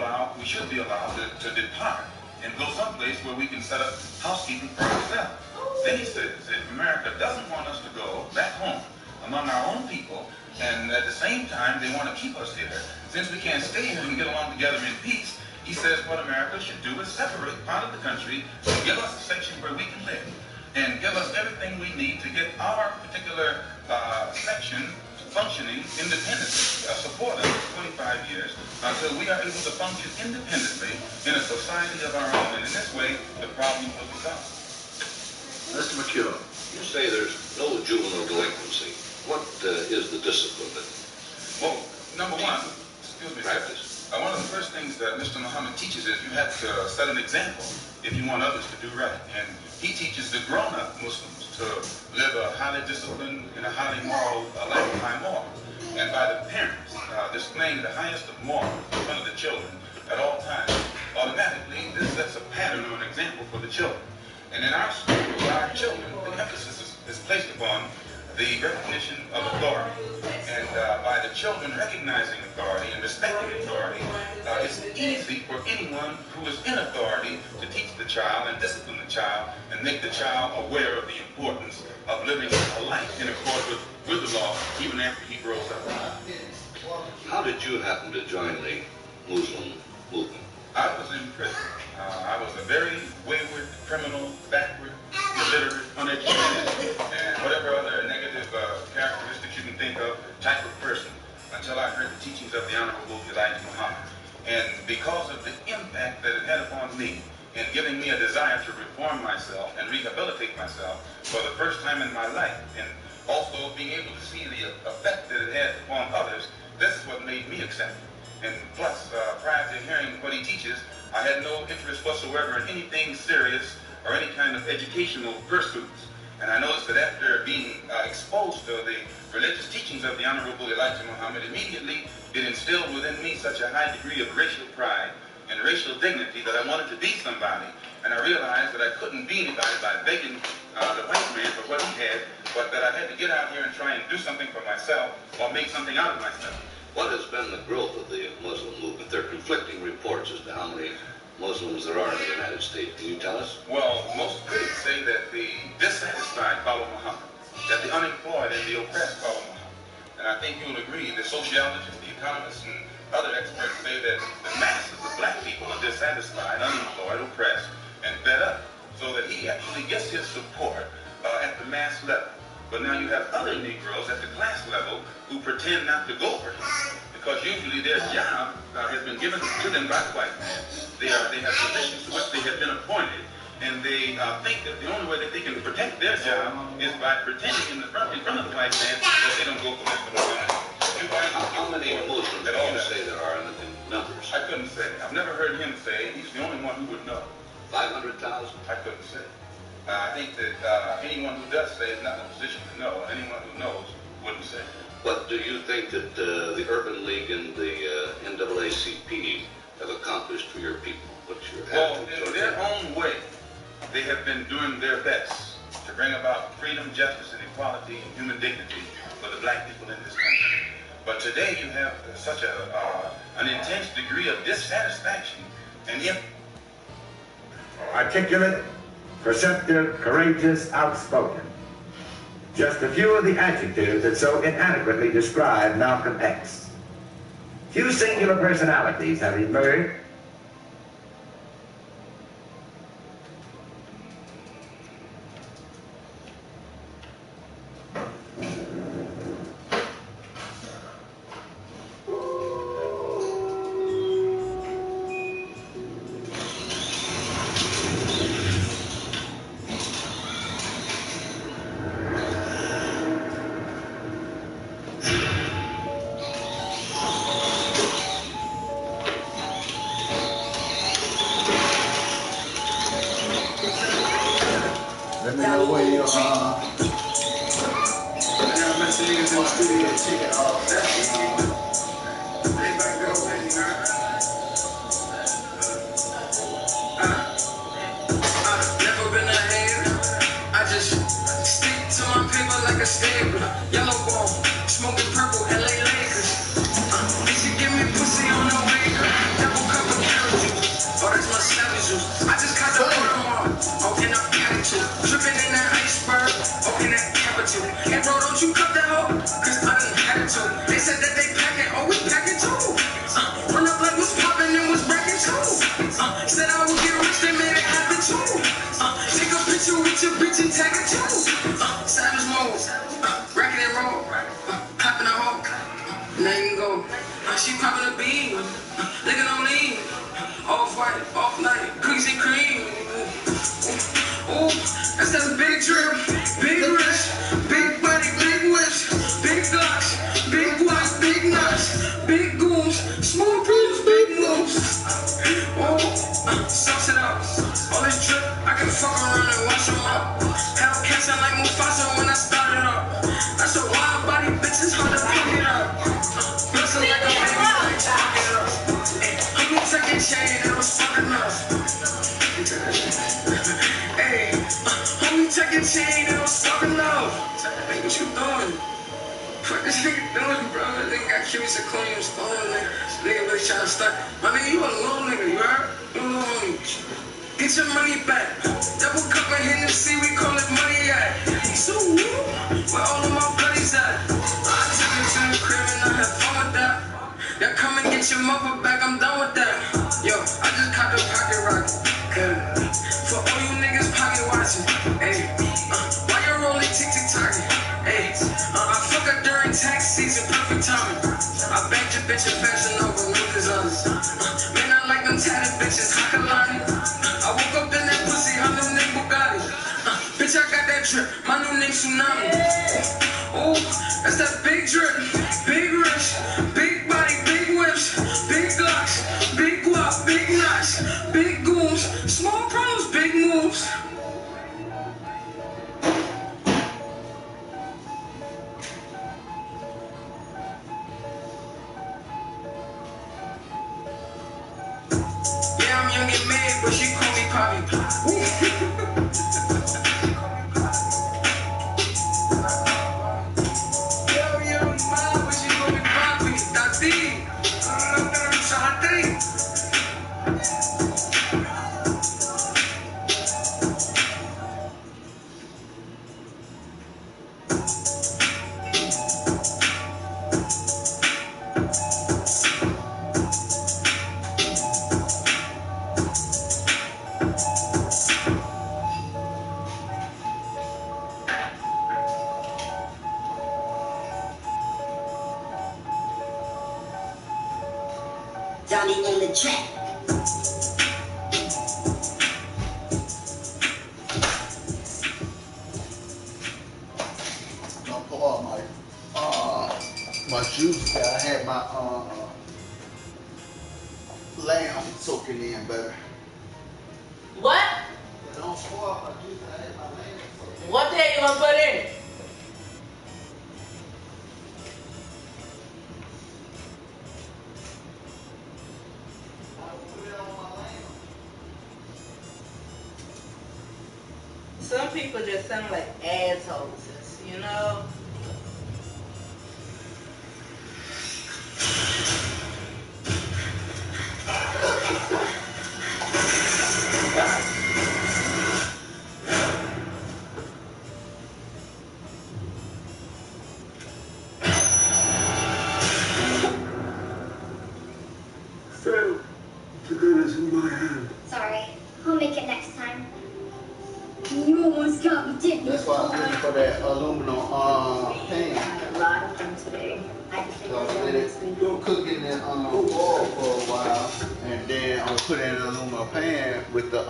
allowed to depart and go someplace where we can set up housekeeping for ourselves. Then he says, if America doesn't want us to go back home among our own people, and at the same time they want to keep us here, since we can't stay here and get along together in peace, he says what America should do is separate part of the country and give us a section where we can live and give us everything we need to get our particular section functioning independently, support us for 25 years until we are able to function independently in a society of our own. And in this way, the problem will be solved. Mr. McHugh. You say there's no juvenile delinquency. What is the discipline that? Well, number one, excuse me, practice. One of the first things that Mr. Muhammad teaches is you have to set an example if you want others to do right. And he teaches the grown-up Muslims to live a highly disciplined and a highly moral life of high morals. And by the parents displaying the highest of morals in front of the children at all times, automatically this sets a pattern or an example for the children. And in our school, our children, the emphasis is placed upon the recognition of authority. And by the children recognizing authority and respecting authority, it's easy for anyone who is in authority to teach the child and discipline the child and make the child aware of the importance of living a life in accord with the law even after he grows up. How did you happen to join the Muslim movement? I was in prison. I was a very wayward, criminal, backward, illiterate, uneducated, and whatever other negative characteristics you can think of type of person until I heard the teachings of the Honorable Elijah Muhammad. And because of the impact that it had upon me in giving me a desire to reform myself and rehabilitate myself for the first time in my life, and also being able to see the effect that it had upon others, this is what made me accept it. And plus, prior to hearing what he teaches, I had no interest whatsoever in anything serious or any kind of educational pursuits. And I noticed that after being exposed to the religious teachings of the Honorable Elijah Muhammad, immediately it instilled within me such a high degree of racial pride and racial dignity that I wanted to be somebody. And I realized that I couldn't be anybody by begging the white man for what he had, but that I had to get out here and try and do something for myself or make something out of myself. What has been the growth of the Muslim movement? There are conflicting reports as to how many Muslims there are in the United States. Can you tell us? Well, most critics say that the dissatisfied follow Muhammad, that the unemployed and the oppressed follow Muhammad. And I think you'll agree, the sociologists, the economists, and other experts say that the masses of black people are dissatisfied, unemployed, oppressed, and fed up, so that he actually gets his support at the mass level. But now you have other Negroes at the class level who pretend not to go for him, because usually their job has been given to them by the white man. They have positions to which they have been appointed, and they think that the only way that they can protect their job is by pretending in front of the white man that they don't go for this woman. How many Muslims do you say there are in numbers? I couldn't say. I've never heard him say. He's the only one who would know. 500,000? I couldn't say. I think that anyone who does say is not in a position to know. Anyone who knows wouldn't say. What do you think that the Urban League and the NAACP have accomplished for your people? What's your attitude? Well, in their own way, they have been doing their best to bring about freedom, justice, and equality and human dignity for the black people in this country. But today you have such an intense degree of dissatisfaction and articulate, perceptive, courageous, outspoken. Just a few of the adjectives that so inadequately describe Malcolm X. Few singular personalities have emerged Let me know where you are. I got a bunch of niggas in the studio checking off that. Everybody go, baby, Never been a hater. I just stick to my paper like a staple. Yellow ball, smoking purple, LA Lakers. Bitch, you give me pussy on the waker. Double cup of carrot juice. Oh, that's my savage juice. I just caught the watermark. Oh, in a attitude. Dripping in that iceberg. Oh, in that capital. And bro, don't you cut that hoe? Cause I done had it too. They said that they packing. Oh, we packing too. Run up like what's popping and what's breaking too. Said I would get rich, they made it happen too. Take a picture with your bitch and tag it too. Savage mode. Racket and roll. Popping a hoe. Now you can go. She popping a bean. Licking on lean. Off white, off night, cookies and cream. Ooh, that's that big drip, big wrist, big body, big whips, big glocks, big watch, big nuts, big goons, small breeze, big moves. Ooh, sauce it up. All this drip, I can fuck around and wash them up. Hellcats sound like Mufasa when I start it up. That's a wild body, bitch, it's hard to pick it up. Bustin' like a baby, like fuck it up. I'm gonna take a chain, it was fucking up. Fuck this nigga doing, bro? That nigga got Kimmy Zirconium's phone, nigga. Nigga really trying to start. My nigga, you a low nigga, you heard? You a low homie. Get your money back. Double cup of Hennessy, we call it money at. So where all of my buddies at? I took it to the crib and I had fun with that. Now come and get your mother back, I'm done with that. Yo, I just caught the pocket rocket. For all you niggas pocket watching. Hey, why you rolling tick-tick-tocking? Hey, I fuck her during tax season, perfect timing. I bagged your bitch in fashion over Lucas honest. Man, I like them tatted bitches, Hakalani. I woke up in that pussy, her new name Bugatti. Bitch, I got that drip, my new name Tsunami. Oh, that's that big drip, big wrist, big body, big whips, big glocks, big guap, big knots, big goons, small problems, big moves. Yeah, I'm young and mad, but she call me Poppy. Johnny on the track. Don't pour out my juice that I had my lamb soaking in better. What? Don't pour out my juice that I had my lamb soaking in. What the hell you gonna put in? Some people just sound like assholes, you know? Phil, the gun is in my hand. Sorry, I'll make it next time. You almost got me, didn't you? That's why I'm looking for that aluminum pan. A lot of them today. Go cook it in oil for a while, and then I'm gonna put it in an aluminum pan with the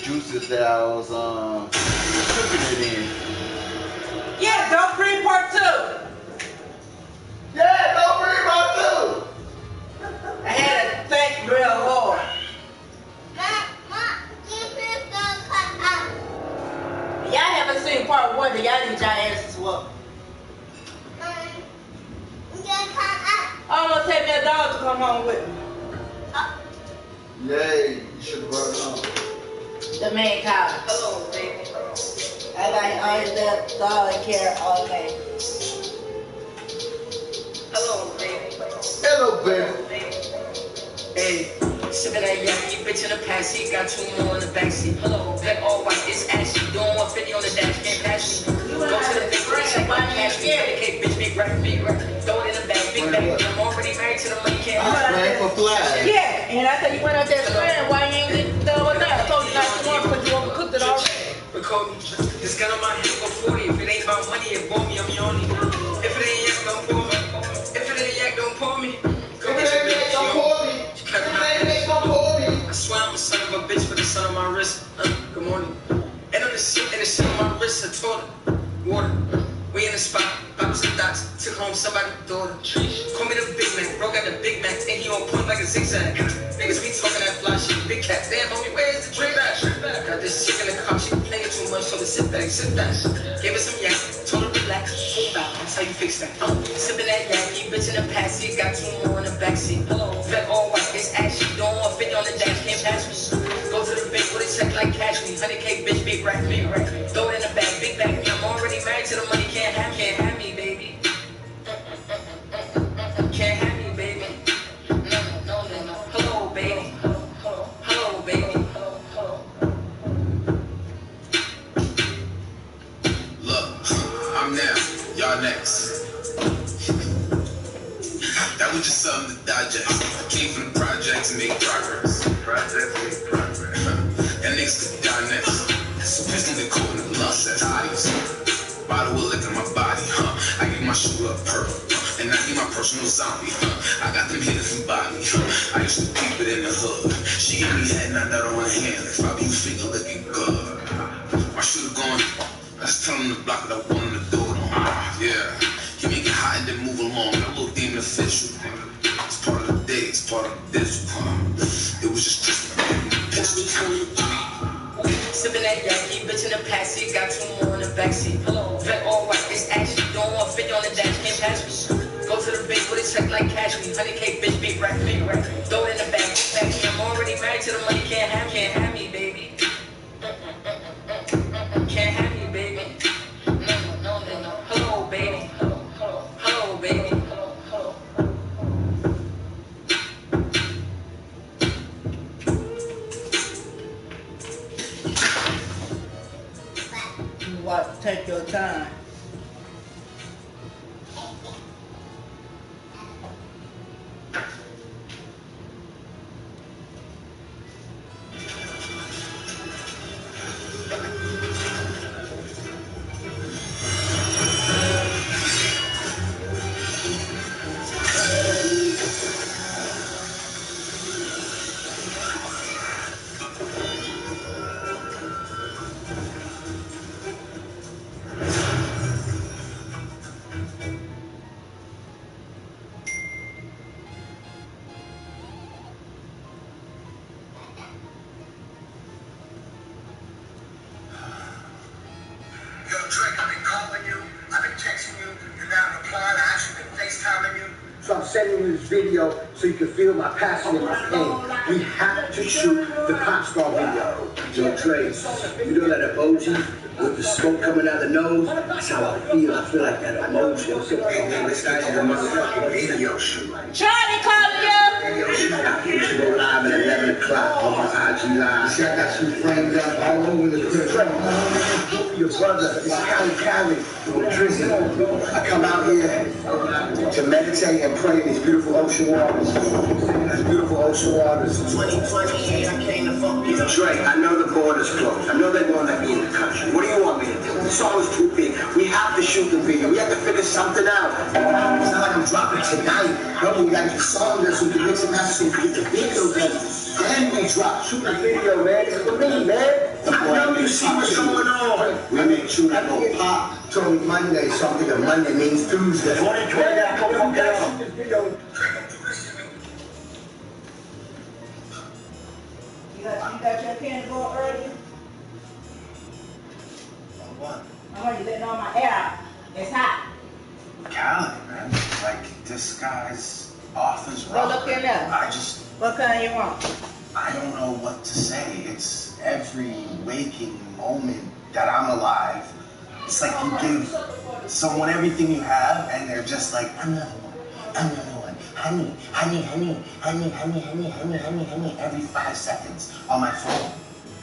juices that I was cooking it in. Yeah, don't bring part 2. Yeah, don't bring part 2. I had to think real hard. Y'all haven't seen part 1, then y'all need y'all asses whooped. I'm gonna take me a dog to come home with me. Yay, you should have brought it on. The man called. Hello, baby. I got always that dog and care all day. Hello, baby. Hello, baby. Hey, sippin' that yucky bitch in the backseat, got 2 more in the backseat. Hello, black all white, it's ashy. Doing 150 on the dash, can't pass me. Go to the big ring, check my cash me. Cake, bitch, big rack, throw it in the bag, big bag. I'm already married to the money, can't Plan for fly. Yeah, and I said you went out there spraying, why you ain't get the one there? I told you not to want because you overcooked it already. Record me. This gun on my head for 40. If it ain't about money, it bought me, I'm yawning. If it ain't yak, don't pour me. If it ain't yak, don't pour me. Go get your bitch, yo. I swear I'm a son of a bitch for the sun on my wrist. Good morning. And on the shit on my wrist, I told her. Water. We in the spot. Pops and dots. Took home somebody's daughter. Call me the Big Mac. Bro got the Big Mac. And he on point like a zigzag. Niggas be talking that fly shit. Big cat. Damn, homie, where's the drink back? Got this chick in the car. She playing too much. So sit back, sit back. Gave her some yak. Told her relax. Hold out. That's how you fix that. Sipping that yak. Bitch in the backseat. Got 2 more in the backseat. Hello. Fat all white. It's ashy. Don't want 50 on the dash. Can't pass me. Go to the bank with a check like cash me. 100K bitch. Big rack. Big rack. Throw it in the bag. Big bag. I'm already married to the money. Can't have me, baby. I'm now, y'all next. That was just something to digest. I came from the projects and make progress. Projects make progress. That niggas could die next. So please don't get caught in the lust that's bodies. Bottle of liquor in my body, I give my shoe up purple, and I need my personal zombie, I got them hitters in Bobby, I used to peep it in the hood. She gave me head and I nut on her hand. If I be finger looking good, I should've gone. I just tell them to block it, I want them to do it on. Yeah, you make it hot and then move along. That little demon official. It's part of the day, it's part of the digital. It was just sipping that Yankee, bitch in the passy, got 2 more in the backseat. Vet all white, it's ashy, don't want 50 on the dash, can't pass me. Go to the bank with a check like cash me. 100K bitch, big rack, throw it in the bag, back me. I'm already married to the money, can't have me, baby. Can't have me, baby. No. Hello, baby. Hello, baby. What? Take your time. So I'm sending you this video so you can feel my passion and my pain. We have to shoot the pop star video. Yo, Trey, you know that emoji with the smoke coming out the nose? That's how I feel. I feel like that emoji. I'm so excited to motherfucking video shoot. Charlie calling you. Video shoot. I can go live at 11 o'clock on my IG Live. See, I got you framed up all over the crib. Your brother is Cali from Drizzy. I come out here to meditate and pray in these beautiful ocean waters. These beautiful ocean waters. 2020, I came to fuck you. Dre, I know the border's closed. I know they won't let me in the country. What do you want me to do? The song is too big. We have to shoot the video. We have to figure something out. It's not like I'm dropping tonight. No, we got the song there so we can mix and match so we can get the video done. Then we drop. Shoot the video, man. It's for me, man. I know you see what's going on. We make sure that go pop. Told me Monday, something that Monday means Tuesday. 2020, that come on down. You got your pen to go early? What? I want you letting all my hair out. It's hot. Cali, man. Like, this guy's off his rocker. Go look in there. What kind you want? I don't know what to say. It's every waking moment that I'm alive. It's like you give someone everything you have, and they're just like, another one, honey, every 5 seconds on my phone,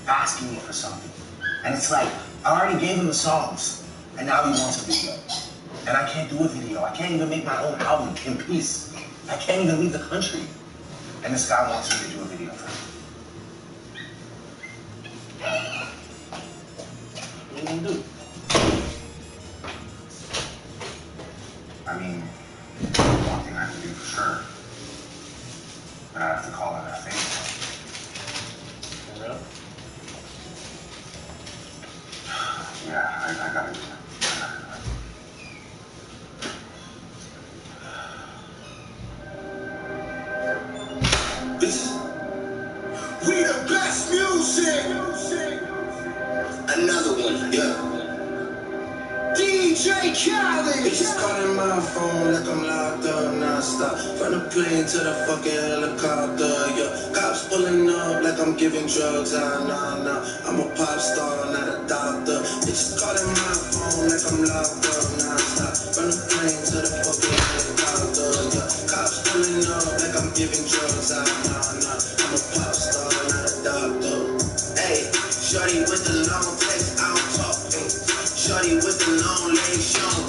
asking me for something. And it's like, I already gave him the songs, and now he wants a video. And I can't do a video. I can't even make my own album in peace. I can't even leave the country. And this guy wants me to do a video for him. What are you gonna do? I mean, one thing I have to do for sure, but I have to call it a favor. Yeah, I gotta do that. We the best music. Another one, yeah. DJ Khaled. Bitches calling my phone like I'm locked up non-stop. From the plane to the fucking helicopter, yeah. Cops pulling up like I'm giving drugs, nah. I'm a pop star, not a doctor. Bitches calling my phone like I'm locked up non-stop. From the plane to the fucking helicopter, yeah. Cops pulling up like I'm giving drugs, nah. I'm a pop star, not a doctor. Hey, shorty with the long text, I don't talk, hey. Shorty with the long legs, she don't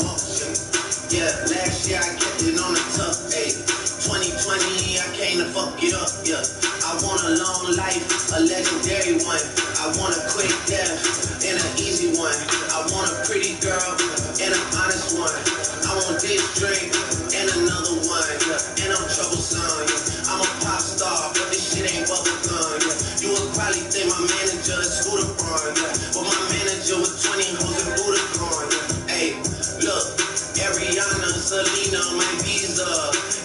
fuck it up, yeah. I want a long life, a legendary one. I want a quick death and an easy one. I want a pretty girl and an honest one. I want this drink and another one, yeah. And I'm troublesome, yeah. I'm a pop star, but this shit ain't bubblegum, yeah. You would probably think my manager is Scooter Braun, yeah. But my manager was 20 hoes and Budokan, yeah. Hey, look, Ariana, Selena, my visa.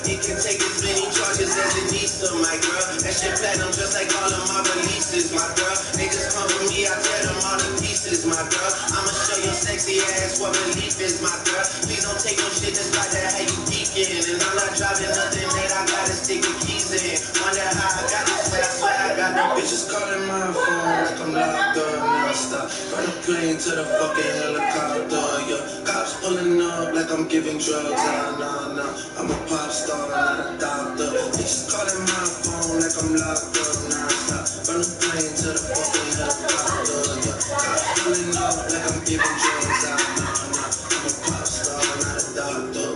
It can take as many charges as it needs to, my girl. That shit platinum just like all of my releases, my girl. Niggas come for me, I tear them all to pieces, my girl. I'ma show your sexy ass what relief is, my girl. Please don't take no shit that's like that, how you peeking. And I'm not driving nothing that I gotta stick the keys in. Wonder how I got this way, I swear I got no bitches calling my phone like I'm locked up non-stop. From the plane to the fucking helicopter, yeah. Cops pulling up like I'm giving drugs, nah. I'm a pop star, not a doctor. Bitches calling my phone like I'm locked up non-stop. From the plane to the fucking helicopter, yeah. Cops pulling up like I'm giving drugs, nah. I'm a pop star, not a doctor.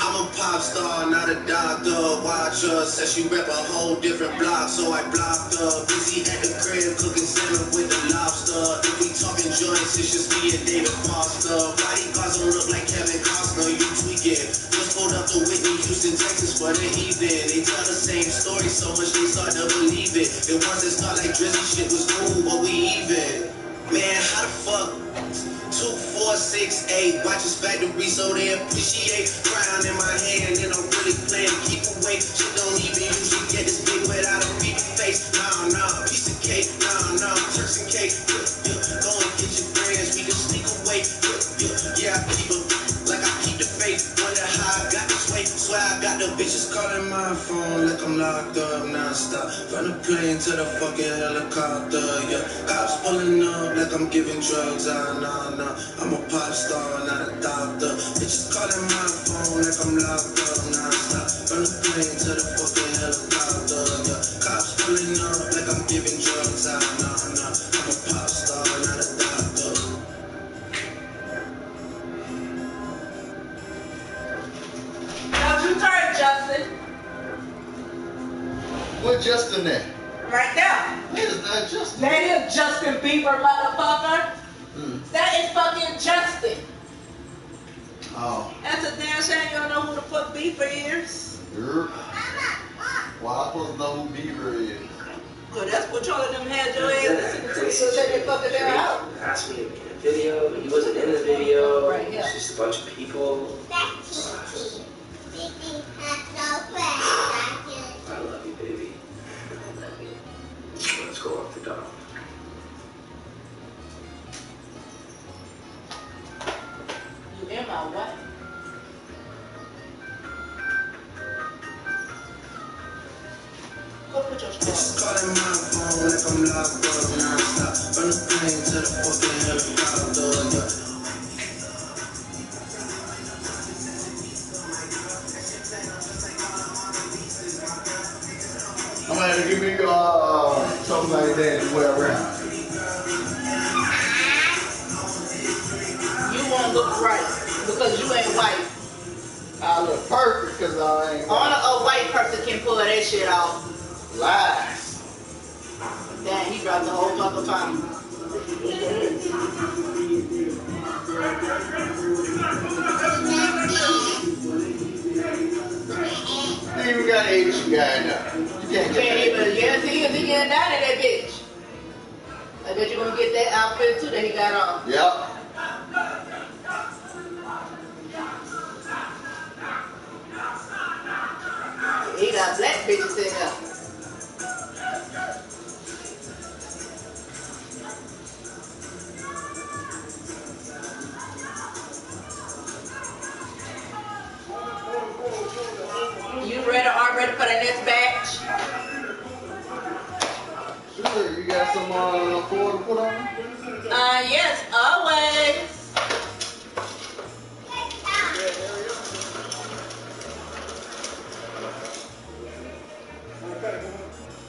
I'm a pop star, not a doctor. Watch her, said she rep a whole different block, so I blocked her. Busy at the crib, cooking salmon with the lobster. If we talking joints, it's just me and David Foster. Bodyguards don't look like Kevin Costner, you tweaking. Just pulled up to Whitney, Houston, Texas for the evening. They tell the same story so much they start to believe it. The ones that start like Drizzy shit was cool, but we even. Man, how the fuck? 2, 4, 6, 8. Watch his factory so they appreciate. Crown in my hand and I'm really playing to keep away. Shit don't even usually get this big without a beat face. Nah, piece of cake. Nah, Turks and cake. Go and get your friends, we can sneak away. Yeah, I keep it like I keep the faith. Wonder how I got this way. Swear I got the bitches calling my phone like I'm locked up non-stop. From the plane to the fucking helicopter, yeah. Cops pulling up like I'm giving drugs, nah. I'm a pop star, not a doctor. Bitches calling my phone like I'm locked up non-stop. From the plane to the fucking helicopter, yeah. Cops pulling up like I'm giving drugs, nah. I'm a pop star, not a doctor. Don't you turn, Justin. What Justin at? Right there. That is not Justin. That is Justin Bieber, motherfucker. That is fucking Justin. Oh. That's a damn shame you don't know who the fuck Bieber is. Well, I'm supposed to know who Bieber is. Well, that's what y'all of them had your ass listening to, so they can fucking their out. Asked me to be in a video, but he wasn't in the video. Right, yeah. It's just a bunch of people. I love you, baby. Let's go up the dog. You in my what? Go put your Bitches calling my phone like I'm locked up non-stop. From the plane to the fucking helicopter, yeah. I'm gonna have to give you something like that to wear around. You won't look right because you ain't white. I look perfect because I ain't Only a white person can pull that shit off. lies. Damn, he dropped the whole fucking phone. You even got an Asian guy now. You can't get even, yeah, see, he getting down in that bitch. I bet you're gonna get that outfit too that he got on. Yep. He got black bitches in there. You ready? Are ready for the next batch? Sure, you got some four to put on? Yes, always.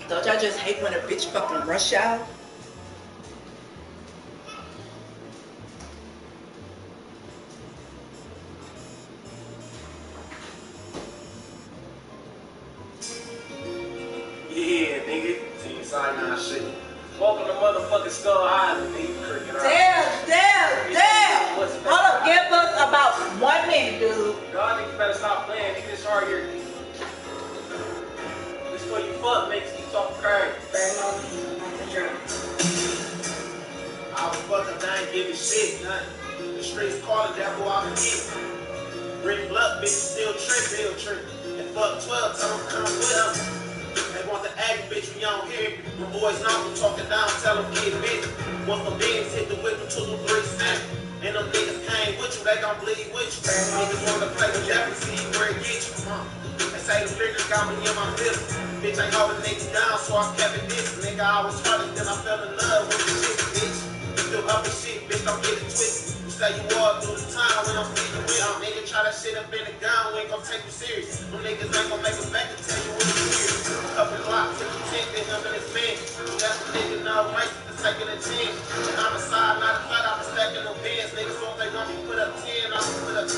Don't y'all just hate when a bitch fucking rush out? Sinai City. Welcome to motherfucking Skull Island, nigga. Cricket. Damn. Hold up, give us about 1 minute, dude. Y'all niggas better stop playing, nigga. This hard here. This for you fuck niggas, you talking crazy. I was fucking, I ain't giving shit, nothing. The streets calling that boy I'm a kid. Bring blood, bitch, still tripping. And fuck 12, tell them come with them. They want the act, bitch, we on here. My boys know I'm talking down, tell them get busy. Once the beans hit the whip, 2 to 3 cents. And them niggas came with you, they gon' bleed with you. Niggas wanna play with that, see where it get you. They say the niggas got me in my fist. Bitch, I hold the niggas down, so I kept it this. Nigga, I was running, then I fell in love with the shit, bitch. Still up and shit, bitch, don't get it twisted. You say you all through the time when I'm feeding with them. Nigga, try that shit up in the gun, we ain't gon' take you serious. Them niggas ain't gon' make us back to tell you what it is. Couple blocks, took the 10, then him and his men. That's the nigga now, right? Taking a 10. And I'm a side, not a flat, I'm stacking no bands. Niggas want they want me put up 10, I'm put up 10.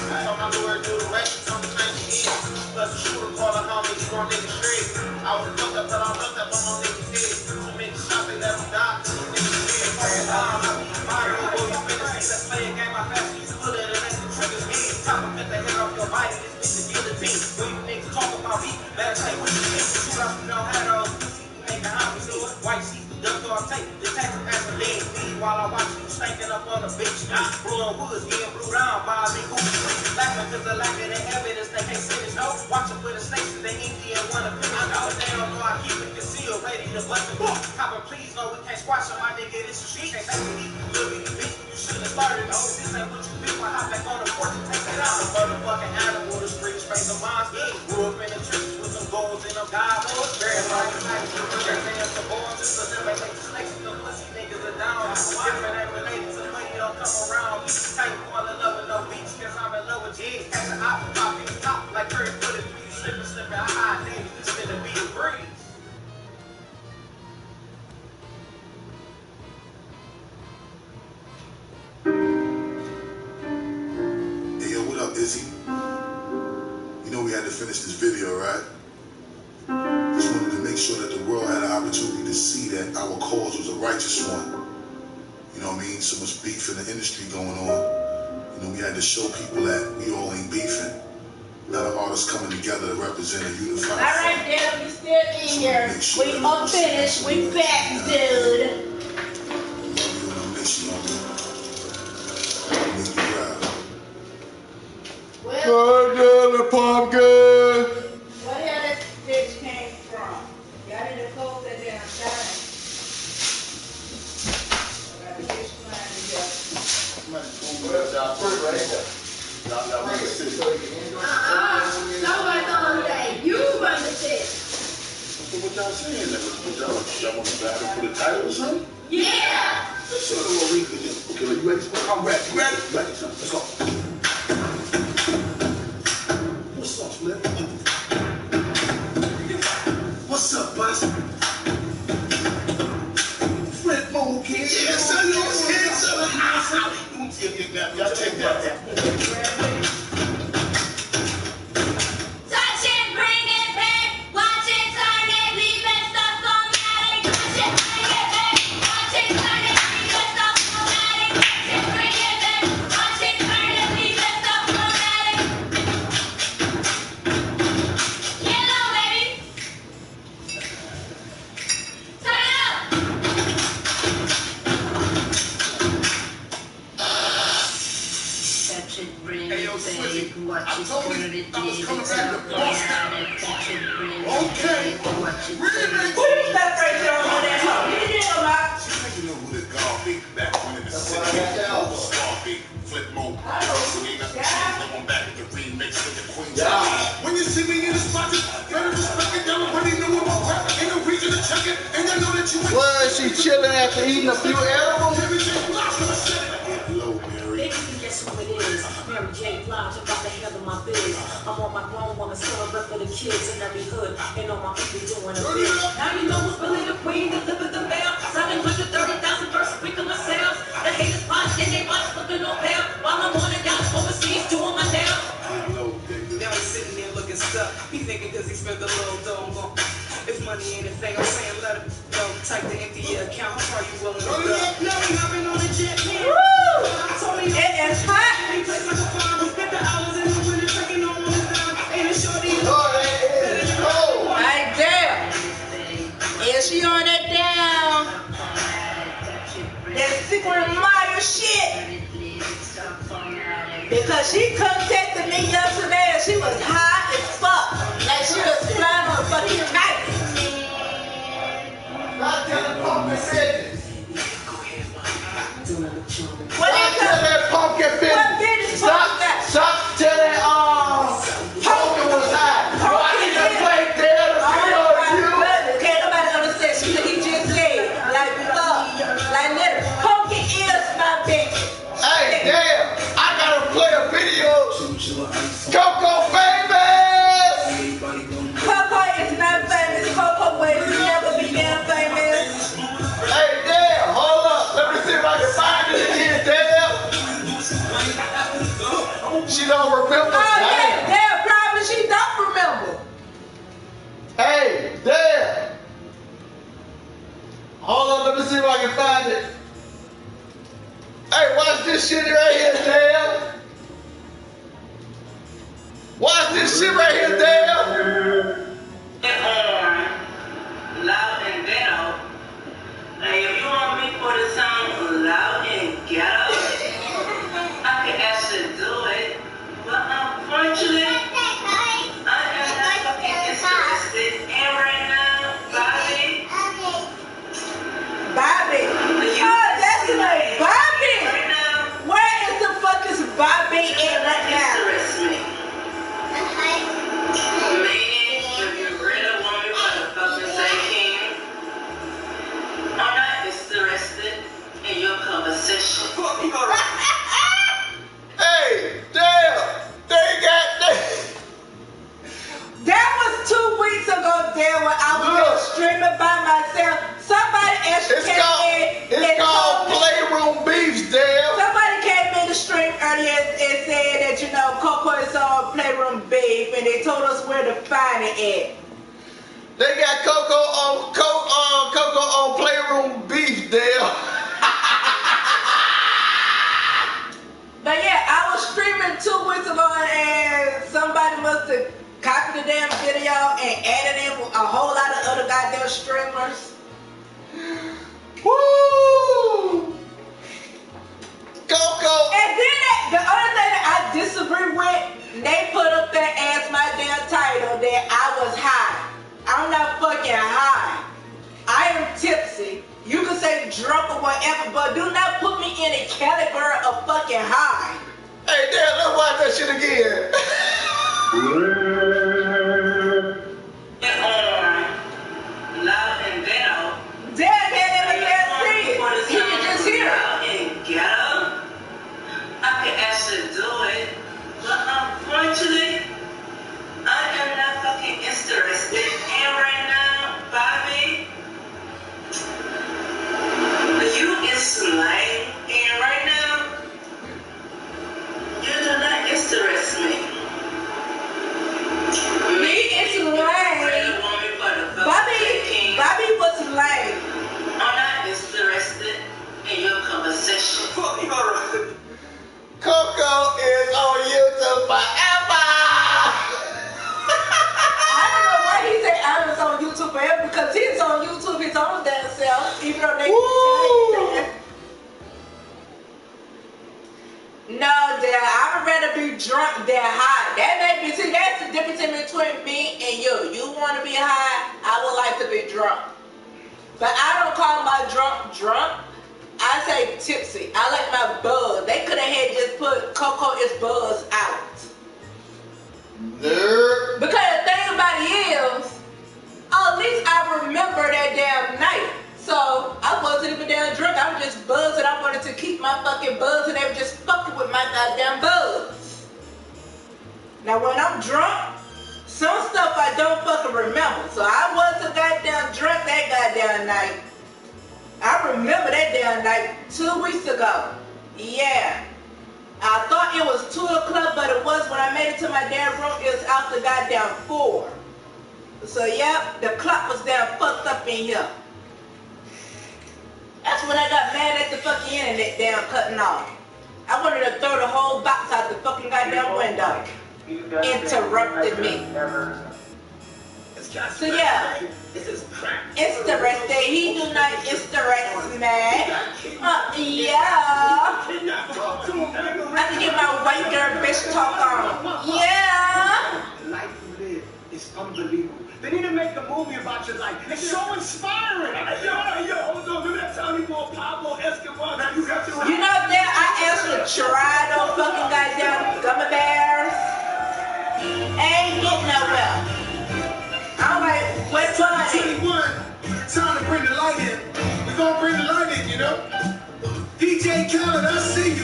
I told my lawyer do the rest, I'm change the end. Plus the shooter call a homie, you gon' niggas straight. I was fucked up, but I looked up on my niggas' head. Too many shots, they let them die. Niggas dead, fucking time. My real boy, you finna see, let's play a game, I fast you put it and let the triggers head. Top of 50 head off your body, this bitch is guillotine. When you niggas talk about me, better say what you think. Shoot out, you don't have those pussy, you ain't the homies, do it. White sheets. Duck dog tape, the tax as a lean feed while I watch you stinking up on the beach. Blowing woods, getting blew down by a big goofy. Laughing cause the lack of the evidence, they can't say this no. Watching for the snakes, they Indian wanna finish. I know they don't know I keep it concealed, ready to bust the book. Coppin', please, no, we can't squash on my nigga, this is shit. Can't make me little bitty bitch, you should've started. No, this ain't what you been, I hop back on the porch and take it out. The motherfucking animal, the streets, straight the monster. Grew up in the trenches with some goals and them goggles. Very hard to fight, they have some boys, just a like the snakes and the pussy niggas are down. Different ain't related to money, don't come around. Tight, fall in love with no beats, cause I'm in love with G's. Catch an op, pop, beat top, like Curry Footed. You slippin', I David, this finna be a breeze. Hey, yo, what up, Izzy? You know we had to finish this video, right? Just wanted to make sure that the world had an opportunity to see that our cause was a righteous one. You know what I mean? So much beef in the industry going on. You know, we had to show people that we all ain't beefing. A lot of artists coming together to represent a unified All right, Dad, we still in here. We unfinished. We back, dude. Love you and I miss you, homie. Make you proud. Well, pumpkin. where that bitch came from? Y'all need to close that damn shine. I got a bitch flying Nobody on that. You run the shit. So what y'all saying? Y'all want to battle for the title or something? Yeah. So what we can do. Okay, you ready? I'm ready. You ready? Ready, son. Let's go. What's up, Flip? What's up, boss? Flip mode, kid. Yeah, son, you kid, son. Y'all take that. Touch it, bring it back. Watch it, turn it, leave it, stuff formatting. Touch it, bring it back. Watch it, turn it, leave it, stuff formatting. Touch it, bring it back. Watch it, turn it, leave it, stuff formatting. Yellow, baby. Turn it up. Touch it, bring Hey, yo, it Swizzy, back. Watch I it, told turn you it, I was leave coming it, back stuff to boss formatting. Touch it, bring it Okay. back. Watch it, turn it. Who you left right there on that hoe? You didn't know about. You know who the guard be back when in the city. Star beat, flip mode. I'm back at the remix with the Queen. When you see me in the spot, better respect it. Y'all already know what I'm rapping. Ain't no reason to check it. And I know that you ain't. Was she chilling after eating a few edibles? Hello, Mary. Baby, guess who it is? Mary J. Blige, I'm about to handle my biz. I'm on my grown woman, celebrate for the kids in every hood. And all my people doing a bit. Now you know who's really the queen, deliver the mail. 730,000 first week of my sales. The haters watch and they watch looking on bail. While I'm on the yacht overseas doing my nails. Now he's sitting there looking stuck. He thinking cause he spent a little dough. If money ain't a thing, I'm saying let him. Type to empty your account, are you willing to go? No, we hopping on the jet. It is hot. Any place I can find, we spent the hours in the winter, taking on the down. Ain't a shorty. Right there. Is she on it down? That secret admirer shit. Because she contacted me yesterday and she was high as fuck. Like she was flying on a fucking kite. What that pumpkin business. Stop telling pumpkin was high. I need to play there to video you. Can't nobody understand shit he just said. Like literally, pumpkin is my bitch. Hey, damn, I gotta play a video. Coco famous. Coco is not famous. Coco will never be damn famous. Hey, damn, hold up. Let me see if I can find it again, damn. She don't remember. Oh, yeah, damn, probably she don't remember. Hey, damn. Hold on, let me see if I can find it. Hey, watch this shit right here, damn. Watch this shit right here, damn. Loud and ghetto. Hey, if you want me for the song loud and ghetto, I can actually do it. But unfortunately, I am not fucking interested in right now, Bobby. Bobby. Oh, that's the name, Bobby. Where is the fuck is Bobby in right now? Meaning, if you really want me for the fucking say king, I'm not interested in your conversation. Hey, damn. They got that. That was 2 weeks ago, damn, when I was streaming by myself. Somebody actually came in. It's called Playroom Beefs, damn. Somebody came in the stream earlier and said that, you know, Coco is on Playroom Beef, and they told us where to find it at. They got Coco on Playroom Beef, damn. But yeah, I was streaming 2 weeks ago, and somebody must have copied the damn video and added in a whole lot of other goddamn streamers. Woo! Coco! And then the other thing that I disagree with, they put up there as my damn title that I was high. I'm not fucking high. I am tipsy. You can say drunk or whatever, but do not put me in a category of fucking high. Hey, damn, let's watch that shit again. Loud and ghetto. Damn, can't even see it. You can just hear it. Loud and ghetto. I can actually do it, but unfortunately, I am not fucking interested in right now, Bobby. You is slang in right now. You do not interest me. Me is lame. Bobby was lame. I'm not interested in your conversation. Coco is on YouTube forever. I don't know why he said I was on YouTube forever, because he's on YouTube his own damn self, even though they can. No, Dad, I would rather be drunk than high. That made me see, that's the difference between me and you. You want to be high, I would like to be drunk. But I don't call my drunk. I say tipsy. I like my buzz. They could have had just put Coco is buzz out. Nerd. Because the thing about it is, at least I remember that damn night. So I wasn't even damn drunk. I was just buzzing. I wanted to keep my fucking buzz, and they were just fucking with my goddamn buzz. Now when I'm drunk, some stuff I don't fucking remember. So I wasn't goddamn drunk that goddamn night. I remember that damn night 2 weeks ago. Yeah. I thought it was 2 o'clock, but it was when I made it to my damn room. It was after goddamn 4. So yeah, the clock was damn fucked up in here. That's when I got mad at the fucking internet damn cutting off. I wanted to throw the whole box out the fucking goddamn window. Interrupted me. So yeah, it's the rest day. He do not. It's the rest man. Yeah. I can get my white girl bitch talk on. Yeah. Life you live is unbelievable. They need to make a movie about your life. It's so inspiring. Yo, hold on. Remember that time you bought Pablo Escobar? Now you have to. You know that I actually tried those fucking goddamn gummy bears. Ain't getting nowhere. I'm like, what's on it? 21. Time to bring the light in. We're gonna bring the light in, you know? DJ Khaled, I see you.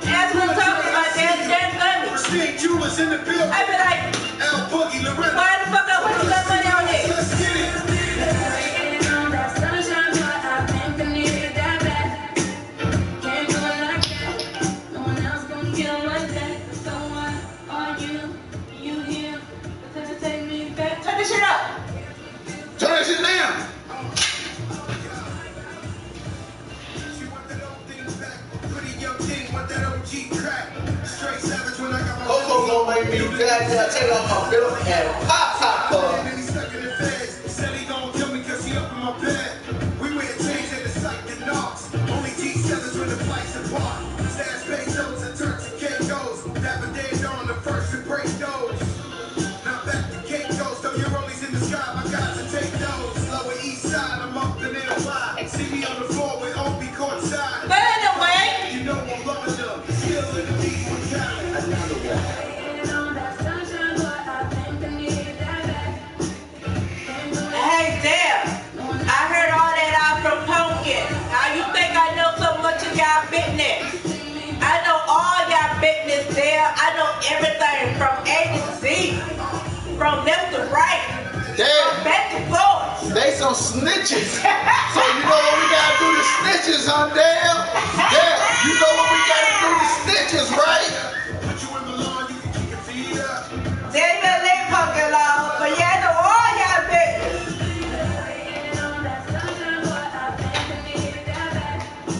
That's what I'm talking about, damn gummy. Pristine Jewelers in the building. I be like, L Boogie, Loretta. why the fuck I want you got money on it? Let's get it. Turn this shit up. Turn that shit down. Coco gonna make me goddamn take off my belt and pop her. Said he gon' kill me cause he up in my bed. We wear chains in the sight and knocks. Only G7s when the flights apart. Stash pesos and Turks and Caicos. Dapper dead on the first to break those. Now back to Caicos. Throw your rollies in the sky. My guys will take those. Lower east side, I'm up in NY. See me on the floor with Opie courtside. But anyway, you know I'm loving them. Still in the lead with talent. Another one. hey, damn. I heard all that out from Pumpkin. How you think I know so much of y'all business? I know all y'all business there. I know everything from A to Z. From left to right. Damn. From back to forth. They some snitches. So you know what we gotta do to snitches, huh, damn? Yeah, you know what we gotta do to snitches, right? They ain't gonna let Pumpkin alone, but yeah, I know all y'all business.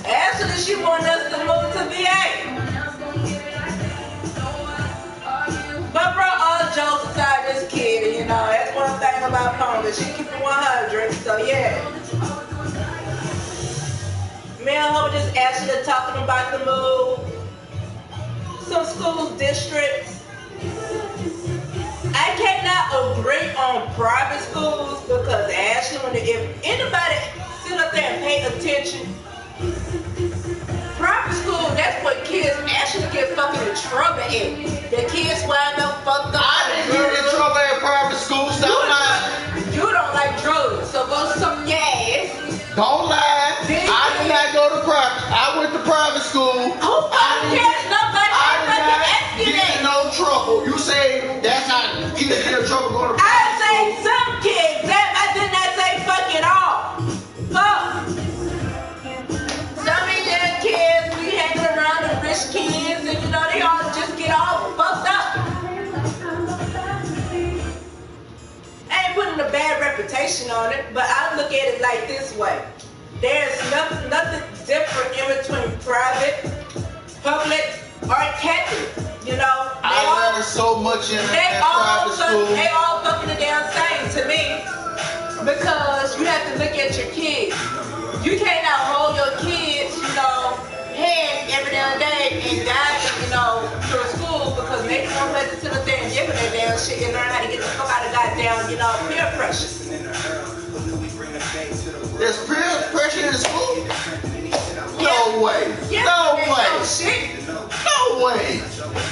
Actually, she want us to move to VA. But bro, all jokes aside, just kidding, you know. That's one thing about Pumpkin. She keep it 100, so yeah. Me and her were just actually talking about the move. Some schools, districts. I cannot agree on private schools because actually, if anybody sit up there and pay attention, private school, that's what kids actually get fucking in trouble in. The kids wind up fucked up. I didn't get in trouble at private school, stop lying. You don't like drugs, so go some gas. Don't lie. I did not go to private. I went to private school. Who fucking cares? Nobody fucking asking get that. in no trouble. You say that's how kids get in trouble going to I private say school. some kids. Damn, I did not say fucking all. Fuck. Some of them kids be hanging around the rich kids and you know they all just get all fucked up. I ain't putting a bad reputation on it, but I look at it like this way. There's nothing different in between private, public, or Catholic. You know, I learned so much in private school. They all fucking the damn same to me. Because you have to look at your kids. You can't now hold your kids, you know, hand every damn day and guide them, you know, to school because maybe one person sit up there and give them that damn shit and learn how to get the fuck out of goddamn, you know, peer pressure. There's peer pressure in school? No way. Yeah, No way. no shit. No way.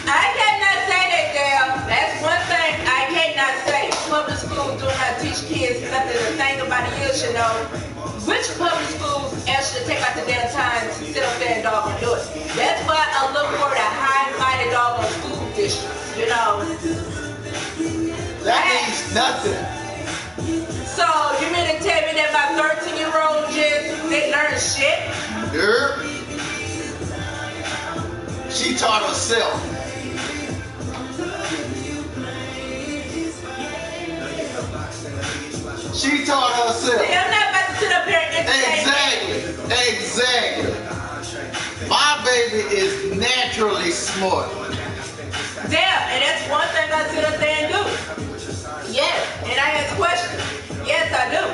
I cannot say that, damn. That's one thing I cannot say. Public schools do not teach kids nothing to think about it. You should know which public schools actually take out the damn time to sit up there and dog and do it. That's why I look for the high-minded dog on school districts, you know. That means nothing. So, you mean to tell me that my 13-year-old just didn't learn shit? Yep. She taught herself. She taught herself. See, I'm not about to sit up here and entertain. Exactly. baby is naturally smart. Damn, and that's one thing I sit up there and do. Yes, and I ask questions. Yes, I do.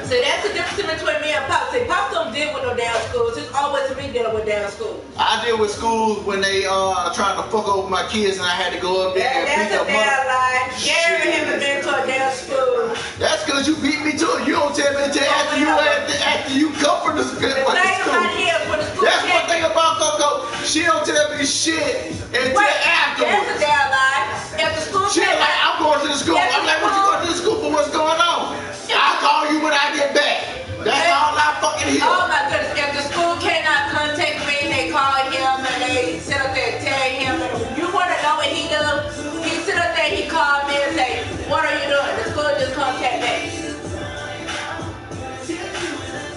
So that's the difference between me and Pop. See, Pop don't deal with no damn schools. It's always me dealing with damn schools. I deal with schools when they trying to fuck over my kids and I had to go up there and beat That's up a damn lie. Gary haven't been to a damn school. That's because you beat me to it. You don't tell me until after you come from the school. That's one thing about Coco. She don't tell me shit until afterwards. That's a damn lie. If the school She's like, I'm going to the school. I'm like, what you going to the school for? What's going on? I'll call you when I get back. That's all I fucking hear. Oh my goodness. If the school cannot contact me, they call him and they sit up there and tell him. You want to know what he does? He sit up there, he called me and say, what are you doing? The school just contact me.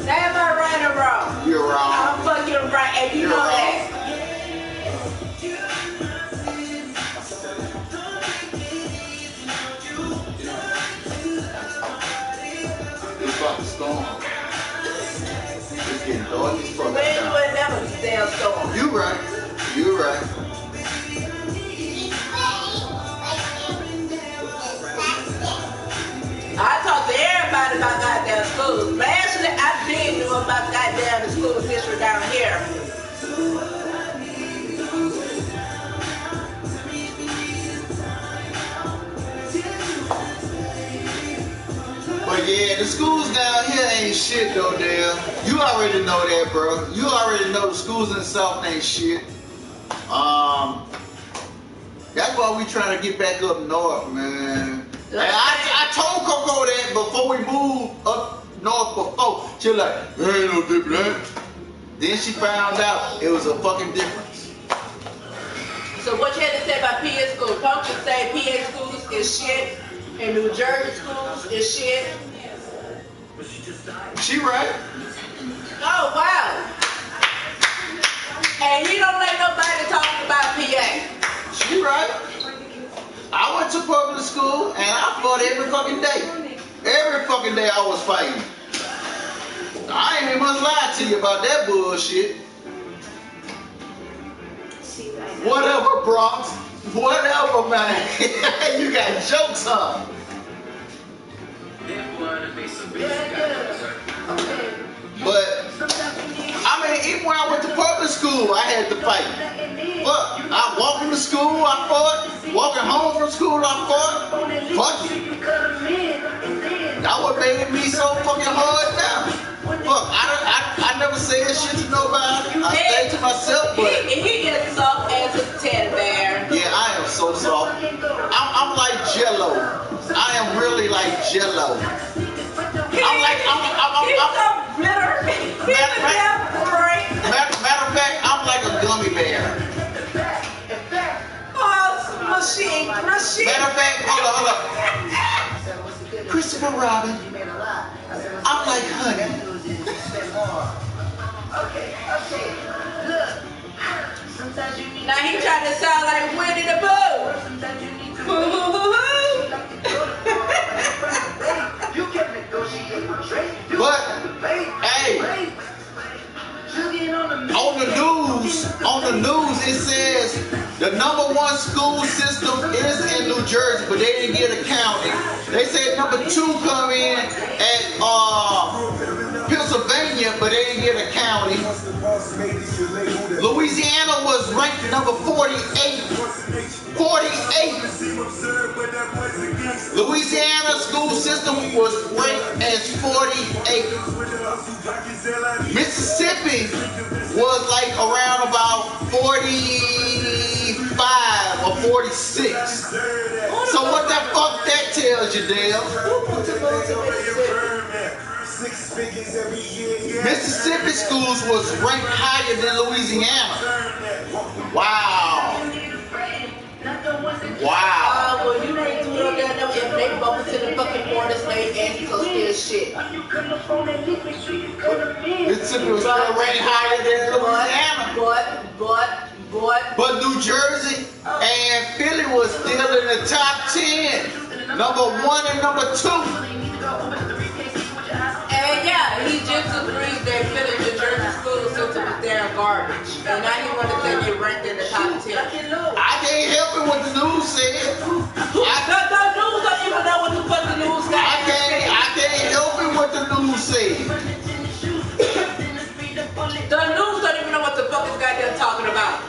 Now am I right or wrong? You're wrong. I'm fucking right, and you know that. It's about to storm. It's getting dark as fuck. We ain't doing never damn storm. You right. You right. I talk to everybody about goddamn schools. Lastly, I've been doing about goddamn the school district down here. But yeah, the schools down here ain't shit though, damn. You already know that, bro. You already know the schools in the South ain't shit. That's why we trying to get back up north, man. And I told Coco that before we moved up north before. She was like, there ain't no difference. Then she found out it was a fucking difference. So what you had to say about PA schools? Pumpkin say PA schools is shit, and New Jersey schools is shit. She right. Oh wow. And he don't let nobody talk about PA. She right. I went to public school and I fought every fucking day. Every fucking day I was fighting. I ain't even must lie to you about that bullshit. Whatever, Bronx. Whatever, man. You got jokes, huh? But, I mean, even when I went to public school, I had to fight. But I walked to school, I fought. Walking home from school, I fought. Fuck it. That what made me so fucking hard now. Look, I never said shit to nobody. I stayed to myself, but he gets soft as a teddy bear. yeah, I am so soft. I'm like Jello. I am really like Jello. I'm so bitter. Matter of fact, I'm like a gummy bear. Oh, machine. Matter of fact, hold up. Christopher Robin, I'm like honey. Now he trying to sound like Winnie the Pooh. But hey, on the news it says the #1 school system is in New Jersey, but they didn't get a county. They said #2 come in at Pennsylvania, but they didn't get a county. Louisiana was ranked number 48. 48. Louisiana school system was ranked as 48. Mississippi was like around about 45 or 46. So what the fuck that tells you, Dale? Mississippi schools was ranked higher than Louisiana. Wow. Wow. Well, you ain't doing no damn if they bump to the fucking border state and so still shit. Mississippi was ranked higher than Louisiana. But New Jersey and Philly was still in the top 10. #1 and #2. And yeah, he just agreed that Philly, New Jersey school system was down garbage. And now he want to say they ranked in the top 10. I can't help it what the news said. The news don't even know what the fuck the news got. I can't help it what the news said. The news don't even know what the fuck this goddamn talking about.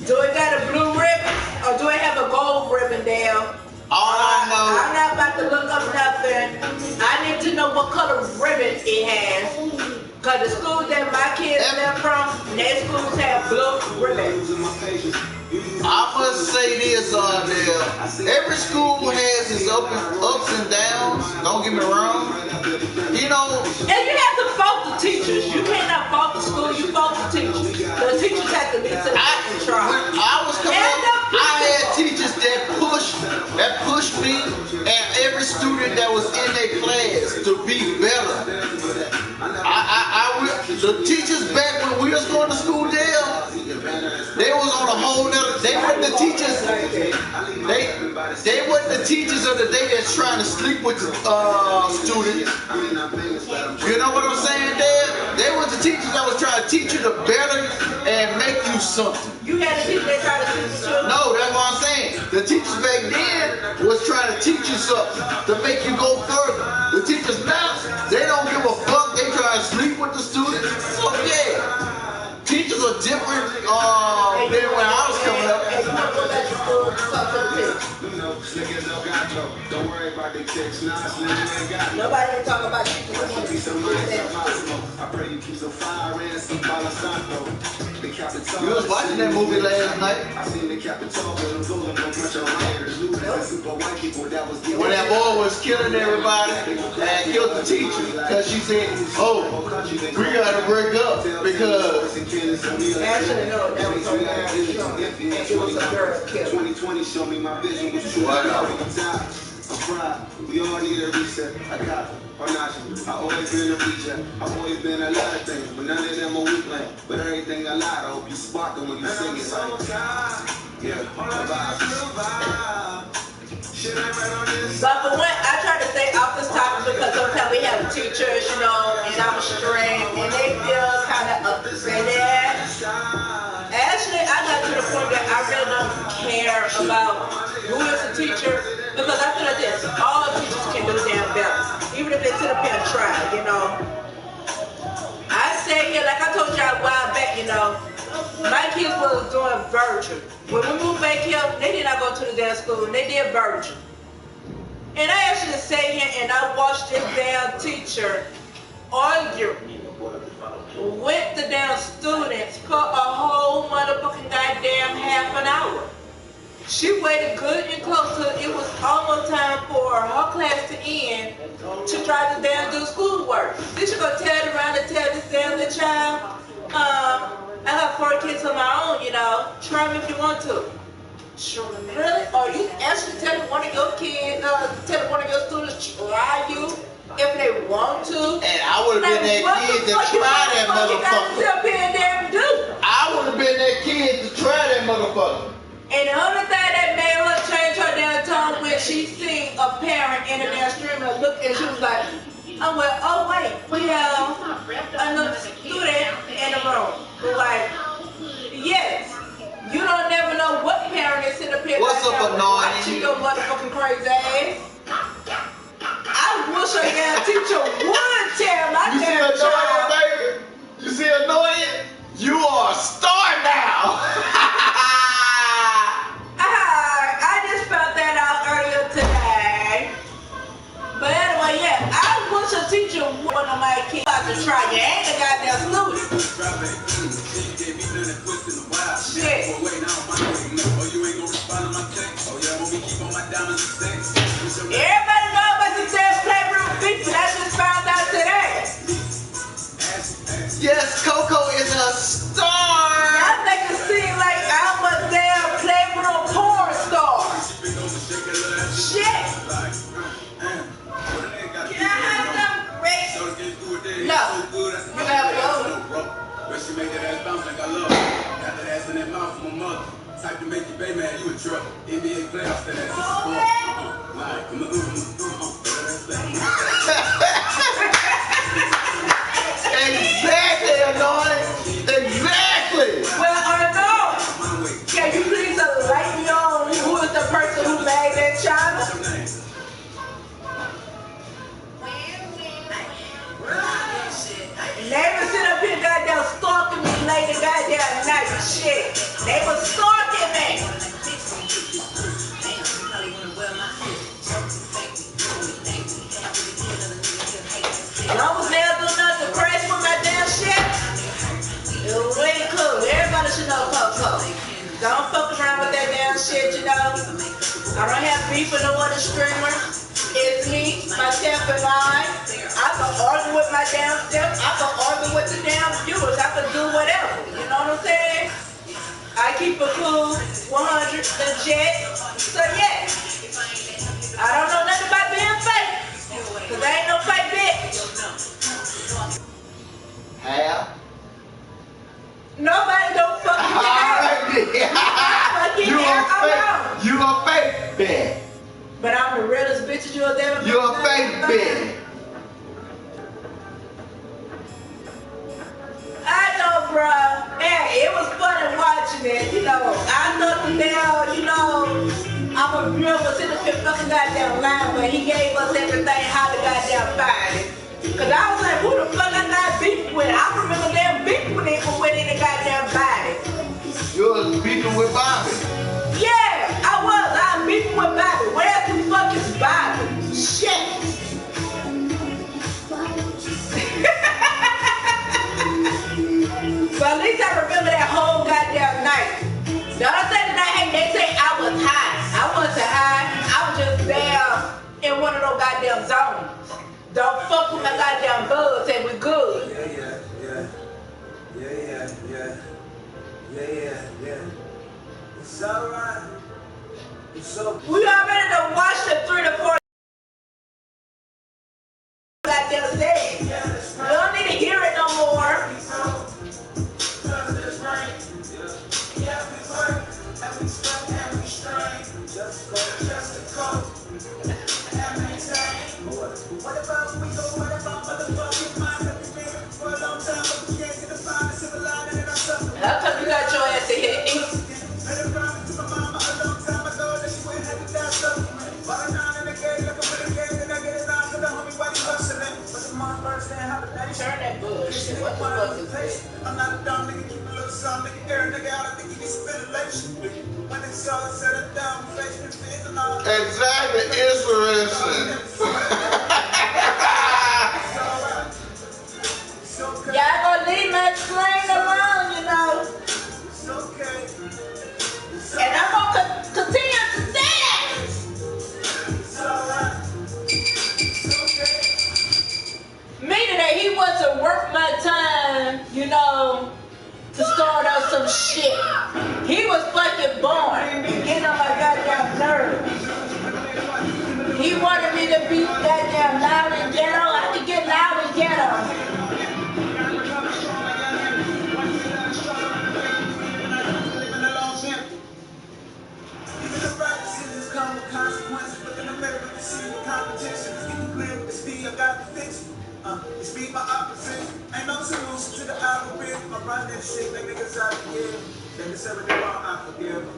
Do it got a blue ribbon or do it have a gold ribbon down? All I know. I'm not about to look up nothing. I need to know what color ribbon it has. Because the schools that my kids left from, their schools have blue ribbons. I must say this, every school has its ups and downs. Don't get me wrong. You know, and you have to fault the teachers. You cannot fault the school. You fault the teachers. The teachers have to be to the and try. When I was coming up, I had teachers that pushed me and every student that was in their class to be better. The teachers back when we was going to school there, they was on a whole nother. They weren't the teachers. They weren't the teachers of the day that's trying to sleep with the students. You know what I'm saying? They were the teachers that was trying to teach you to better and make you something. You had a teacher that tried to teach you. No, that's what I'm saying. The teachers back then was trying to teach you something to make you go further. The teachers now, they don't give a fuck. They try to sleep with the students. So yeah, teachers are different than when I was coming up. And you want to go back to school and talk to the kids. Don't worry about the text. Nobody ain't talking about teachers. I pray you keep some fire and some balasanto. You was watching that movie last night? I seen the captain talk with them golden bunch of liars. Super white people that was when that boy was killing everybody and killed the teacher because she said, "Oh, we gotta break up because." Actually, no, that was her last show. And it was a girl killed. 2020 showed me my vision was true. I'm fried. We all need a reset. I got it. I always been a reject. I've always been a lot of things, but none of them are weak link. But everything I lied, I hope you sparkle when you sing it. Yeah, but for one, I try to stay off this topic because sometimes we have teachers, you know, in our stream, and they feel kind of upset. Actually, I got to the point that I really don't care about who is a teacher because I feel like this: all teachers can do damn better, even if they sit up here and try, you know. I say here, like I told y'all a while back, you know, my kids was doing virtual. When we moved back here, they did not go to the damn school, and they did virtual. And I actually sat here and I watched this damn teacher argue with the damn students for a whole motherfucking goddamn half an hour. She waited good and close to it was almost time for her class to end to try to damn do schoolwork. Then she gonna turn around and tell this damn little child, I got 4 kids of my own, you know. Try me if you want to. Really? Or you actually telling one of your kids, telling one of your students try you if they want to? And I would have been that kid to try that motherfucker. I would have been that kid to try that motherfucker. And the only thing that made her change her damn tone when she seen a parent in the damn stream and look and she was like, oh well, oh wait, we have another student in the room. We're like, yes. You don't never know what parent is sitting up here watching your motherfucking crazy ass. I wish a damn teacher would tell my damn child. Baby? You see annoying? You are a star now. I just found that out earlier today. But anyway, yeah, I wish a teacher would one of my kids to try. You ain't a goddamn student. Shit. Everybody know about the damn playroom beef, but I just found out today. Yes, Coco is a star. Y'all make it seem like I'm a damn playroom porn star. Shit. Can I have some great? No. You can have it over. She make that ass bounce like I love her. Got that ass in that mouth from my mother. Type to make you pay, man, you in trouble. NBA playoffs, that ass is sport. Like, come on. Exactly, Anointing. Exactly. Well, Arnold, can you please enlighten me on who is the person who made that china? Neighbors sit up here goddamn stalking me late at goddamn night. Shit. They was stalking me. Y'all was never doing nothing crazy with my damn shit. It was really cool. Everybody should know Coco. Don't fuck around with that damn shit, you know. I don't have beef with no other streamer. It's me, myself, and I can argue with my damn self. I can argue with the damn viewers. I can do whatever. You know what I'm saying? I keep it cool, 100, legit. So yeah, I don't know nothing about being fake, cause I ain't no fake bitch. Half. Nobody don't fucking You a fake bitch. But I'm the realest bitch you ever met. You a fake bitch. I know, bruh. Man, it was funny watching it. You know, I looked down, you know, I'm a real was in the fucking goddamn line, but he gave us everything how to goddamn find it. Cause I was like, who the fuck I not beefing with? I remember them beefing with him for winning the goddamn body. You was beefing with Bobby. Yeah, I was. I'm beefing with Bobby. Where the fuck is Bobby? Shit. But at least I remember that whole goddamn night. The other thing that they say I was high. I wasn't high. I was just there in one of those goddamn zones. Don't fuck with my goddamn buzz and we good. Yeah. It's alright. It's okay. We already done watched the 3 to 4 goddamn thing. We don't need to hear it no more. What about we go? What about motherfucking mind? Have we been here for a long time, but we can't get to find a silver lining in our suffering. How come you got your ass in here eat? Made a promise to my mama a long time ago that she wouldn't have to die suffering. Bought a 9 in the game, looking for the game, and I get it out for the homie while he hustling. But the mom first saying how the day. Turn that bullshit. What the fuck is this? I'm not a dumb nigga, keep a little something, nigga. Every nigga out, I think he needs some ventilation. When it's all said and done, we face the fears and all. Exactly, inspiration. Y'all gonna leave my explain alone, you know. It's okay. And I'm gonna continue to say that. It's alright. It's okay. Meaning that he wasn't worth my time, you know, to start up some shit. He was fucking born, getting on my goddamn nerves. He wanted me to be goddamn loud and ghetto. I could get loud and ghetto. Come with consequences, look in the mirror, you see the competition. It's getting clear with the speed, I got to fix it. It's beat my opposite. Ain't no solution to the algorithm. I'm running this shit, like niggas out of here. Niggas everything wrong, I forgive them.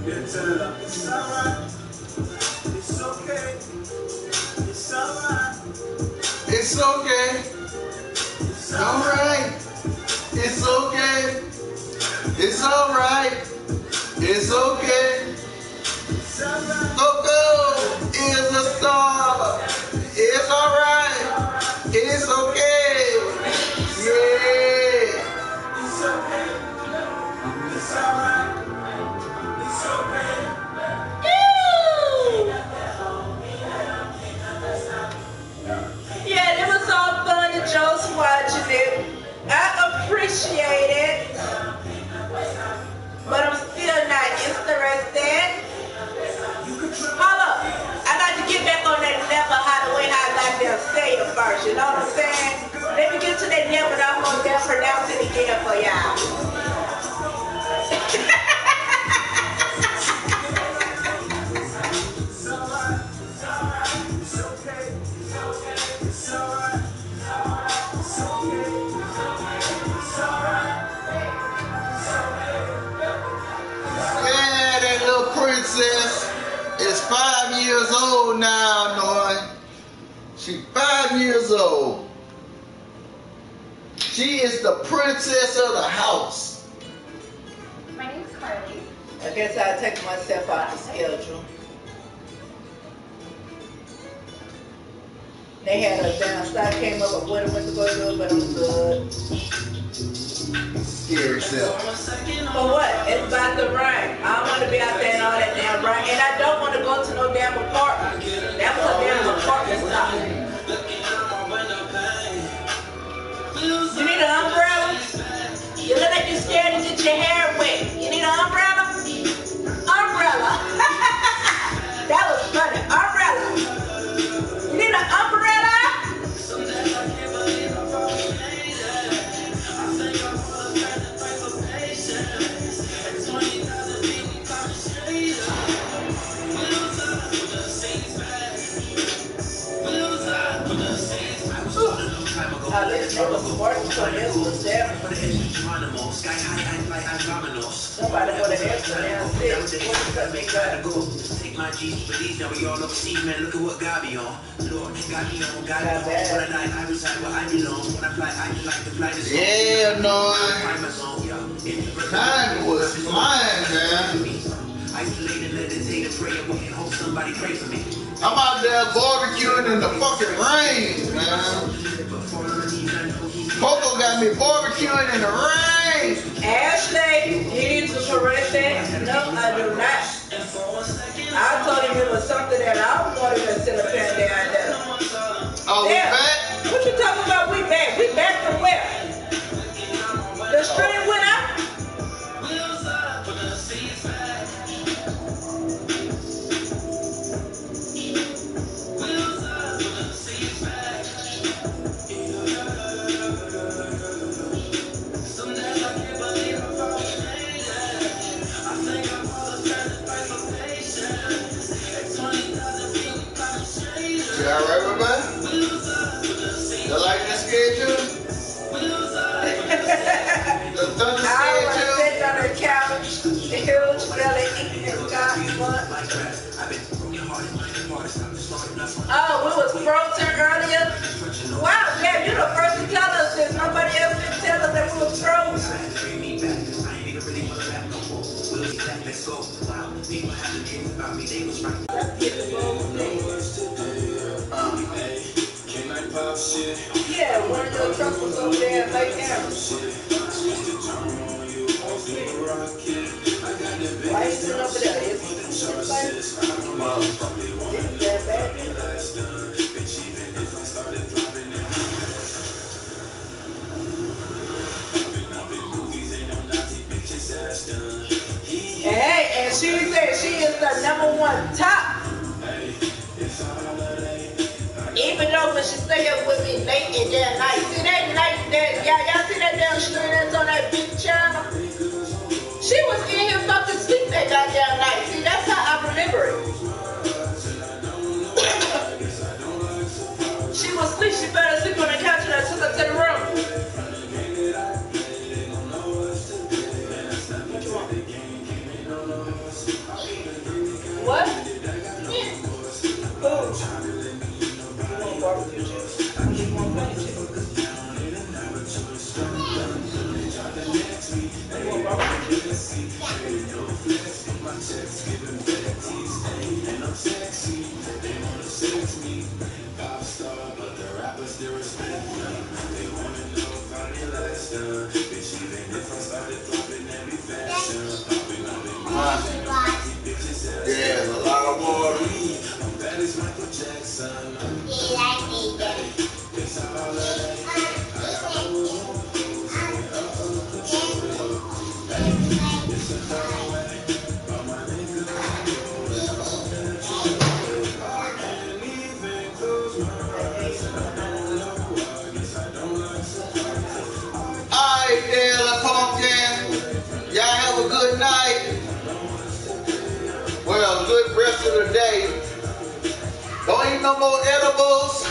Then tell them, it's alright. It's okay. It's alright. It's okay. It's Alright. It's okay. It's alright. It's okay. Coco is a star. It's alright. It's okay. Yeah. It's okay. It's alright. It's okay. Yeah, it was all fun and just watching it. I appreciate it. But I'm still not interested. Hold up. I got to get back on that level how the way how I got there say it first. You know what I'm saying? Let me get to that level and I'm going to pronounce it again for y'all. Yeah, that little princess is 5 years old now, Noy. She's 5 years old. She is the princess of the house. My name's Carly. I guess I'll take myself out the schedule. They had us downstairs, came up with what I went to go do, but I'm good. Scare yourself. For what? It's about to rain. I don't want to be out there in all that damn rain. And I don't want to go to no damn apartment. That was a damn apartment stop. You need an umbrella? You look like you're scared to get your hair wet. You need an umbrella? Umbrella. That was funny. Umbrella. You need an umbrella? This nigga working for this was there. Somebody put an extra down Take my G's, please. Now we all overseas, man. Look at what got me on. Lord, got me on, got me on. When I die, I reside where I belong. When I fly, I like the flight is yeah, no. Time was flying, man. Isolated, meditate, and pray, and hope somebody pray for me. I'm out there barbecuing in the fucking rain, man. Coco got me barbecuing in the rain. Ashley, you need to correct that. No, I do not. I told him it was something that I wanted to sit up and down there. Oh, we back? What you talking about? We back. We back from where? The stream went out? You alright, everybody? You like the schedule? The thunder schedule? I was sitting on the couch, the huge belly eating got one. Oh, we was frozen earlier? Wow, yeah, you the first to tell us this. Nobody else didn't tell us that we was frozen. Let's go. Wow, people have the dreams about me. They was right. Yeah, one of your trucks was over there like that. Why you sitting over there? It's like, it's that bad. Hey, and she said she is the #1 top. Even though when she stay up with me late in that night. See that night that y'all see that damn stream that's on that big channel? She was in here fucking sleep that goddamn night. See, that's how I remember it. She was asleep, she fell asleep on the couch and I took her to the room. What? Who? Barbecue chips. You want barbecue chips? You want barbecue chips? Yeah, a lot of water. Alright, there, La Pumpkin. Y'all have a good night. Well, good rest of the day. Don't eat no more edibles.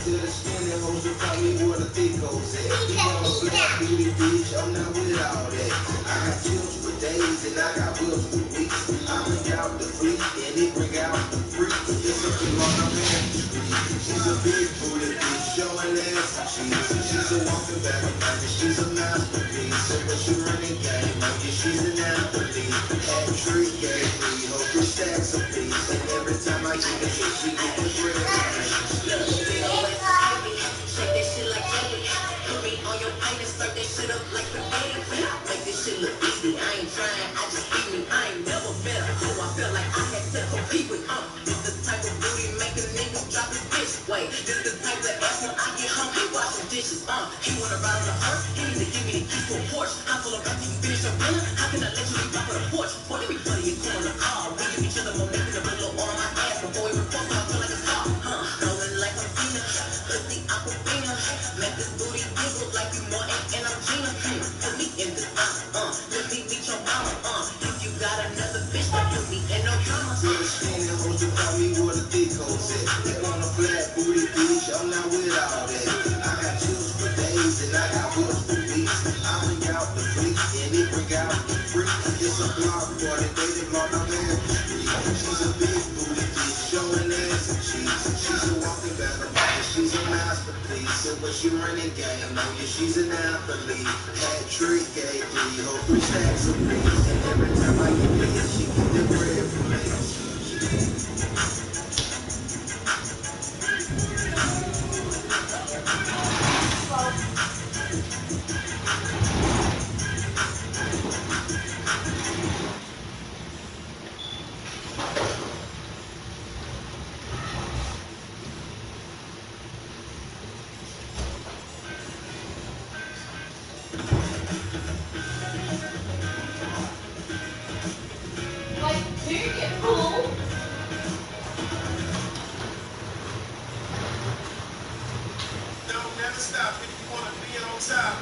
To the skinny hoes who call me where the thick hoes at. You want a flat booty bitch, I'm not with all that. I got chills for days and I got wills for weeks. I bring out the freak and it bring out the freak. It's a big on the man street. She's a big booty bitch, showing ass and cheese. She's a walking back of money, she's a masterpiece. And when she running game, I guess she's an athlete. Hat trick, gave me hope three stacks a piece. And every time I get it, she get the bread. Shake that shit like jelly. Put me on your plate and serve that shit up like spaghetti. Make this shit look easy. I ain't trying, I just eat me. I ain't never been a hoe. I felt like I had to compete with. This the type of booty make a nigga drop his bitch. Wait, this the type of ass when I get home, he wash some dishes. He wanna ride on the horse, he need to give me the keys to a Porsche. I'm full of rap, you finish your dinner. How can I let you leave off of the porch? Boy, let me put you in the car. We give each other more naked and put a little on my ass before we report. I feel like a star. Rolling like I'm Cena. Pussy Aquafina. Make this booty giggle like you Martin and I'm Gina. Put me in this let me meet your mama. If you got another bitch, don't put me in no drama. To the skinny hoes who call me where the thick hoes at. You want a flat booty bitch, I'm not with all that. I got chills for days and I got wills for weeks. I bring out the freak and it bring out the freak. It's a block party, they done block my man street. She's a big booty bitch, showing ass and cheese. She's a walking back of money, she's a masterpiece. And when she running game, oh yeah, she's an athlete. Hat trick, gave me hope three stacks a piece. And every time I get paid, she get the bread from me. Like, do you get pulled? Don't never stop if you wanna be on top.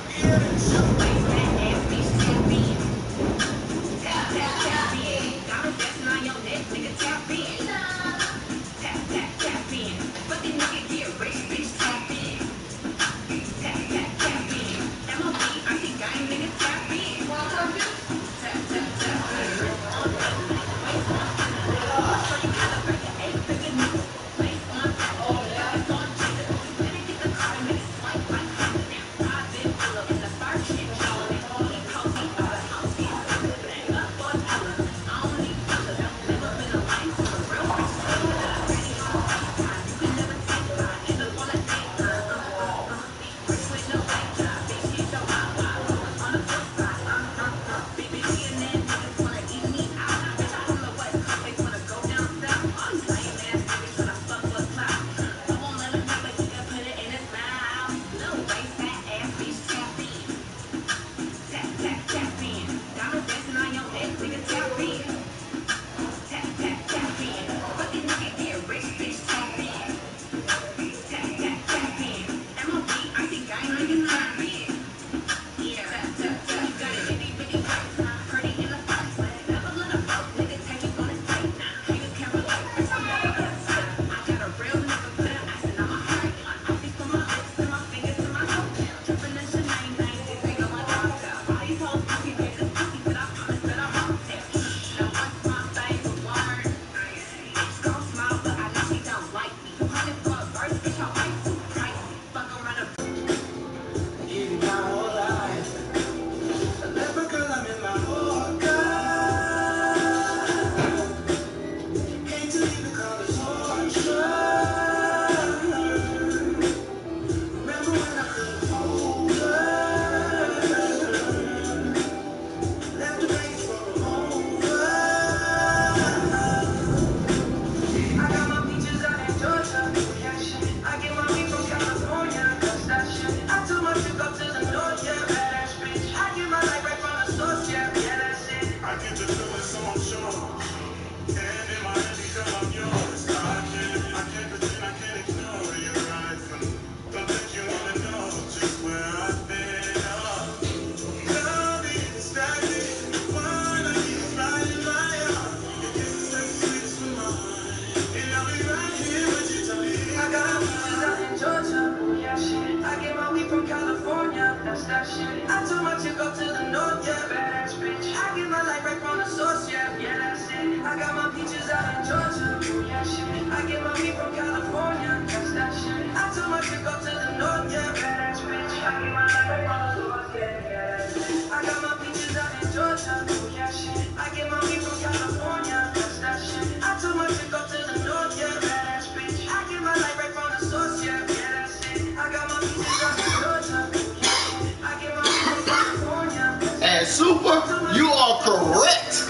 from California, that's that shit. I told my chick up to the north, yeah, badass bitch. I get my light right from the source, yeah, yeah, that's it. I got my peaches out in Georgia, oh yeah, shit. I get my weed from California, that's that shit. I told my chick up to the north, yeah, badass bitch. I get my light right from the source, yeah, yeah, that's it. I got my peaches out in Georgia, oh yeah, shit. I get my weed from California, that's that shit. I told my chick up to the north, yeah, badass bitch. I get my light right from the source, yeah, yeah, that's it. I got my peaches out in Georgia, oh yeah, shit. I get my weed from California. And Super, you are correct.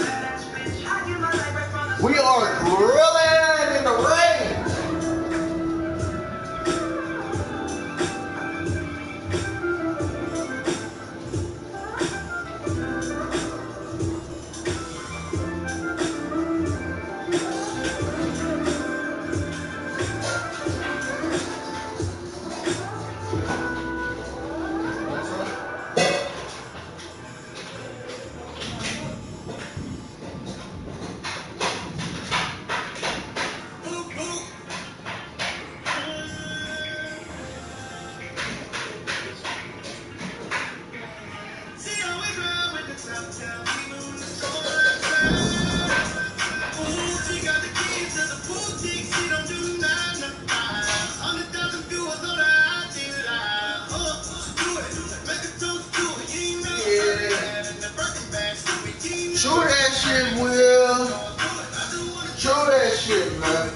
We are grilling in the rain. Show that shit, Will. Show that shit, man.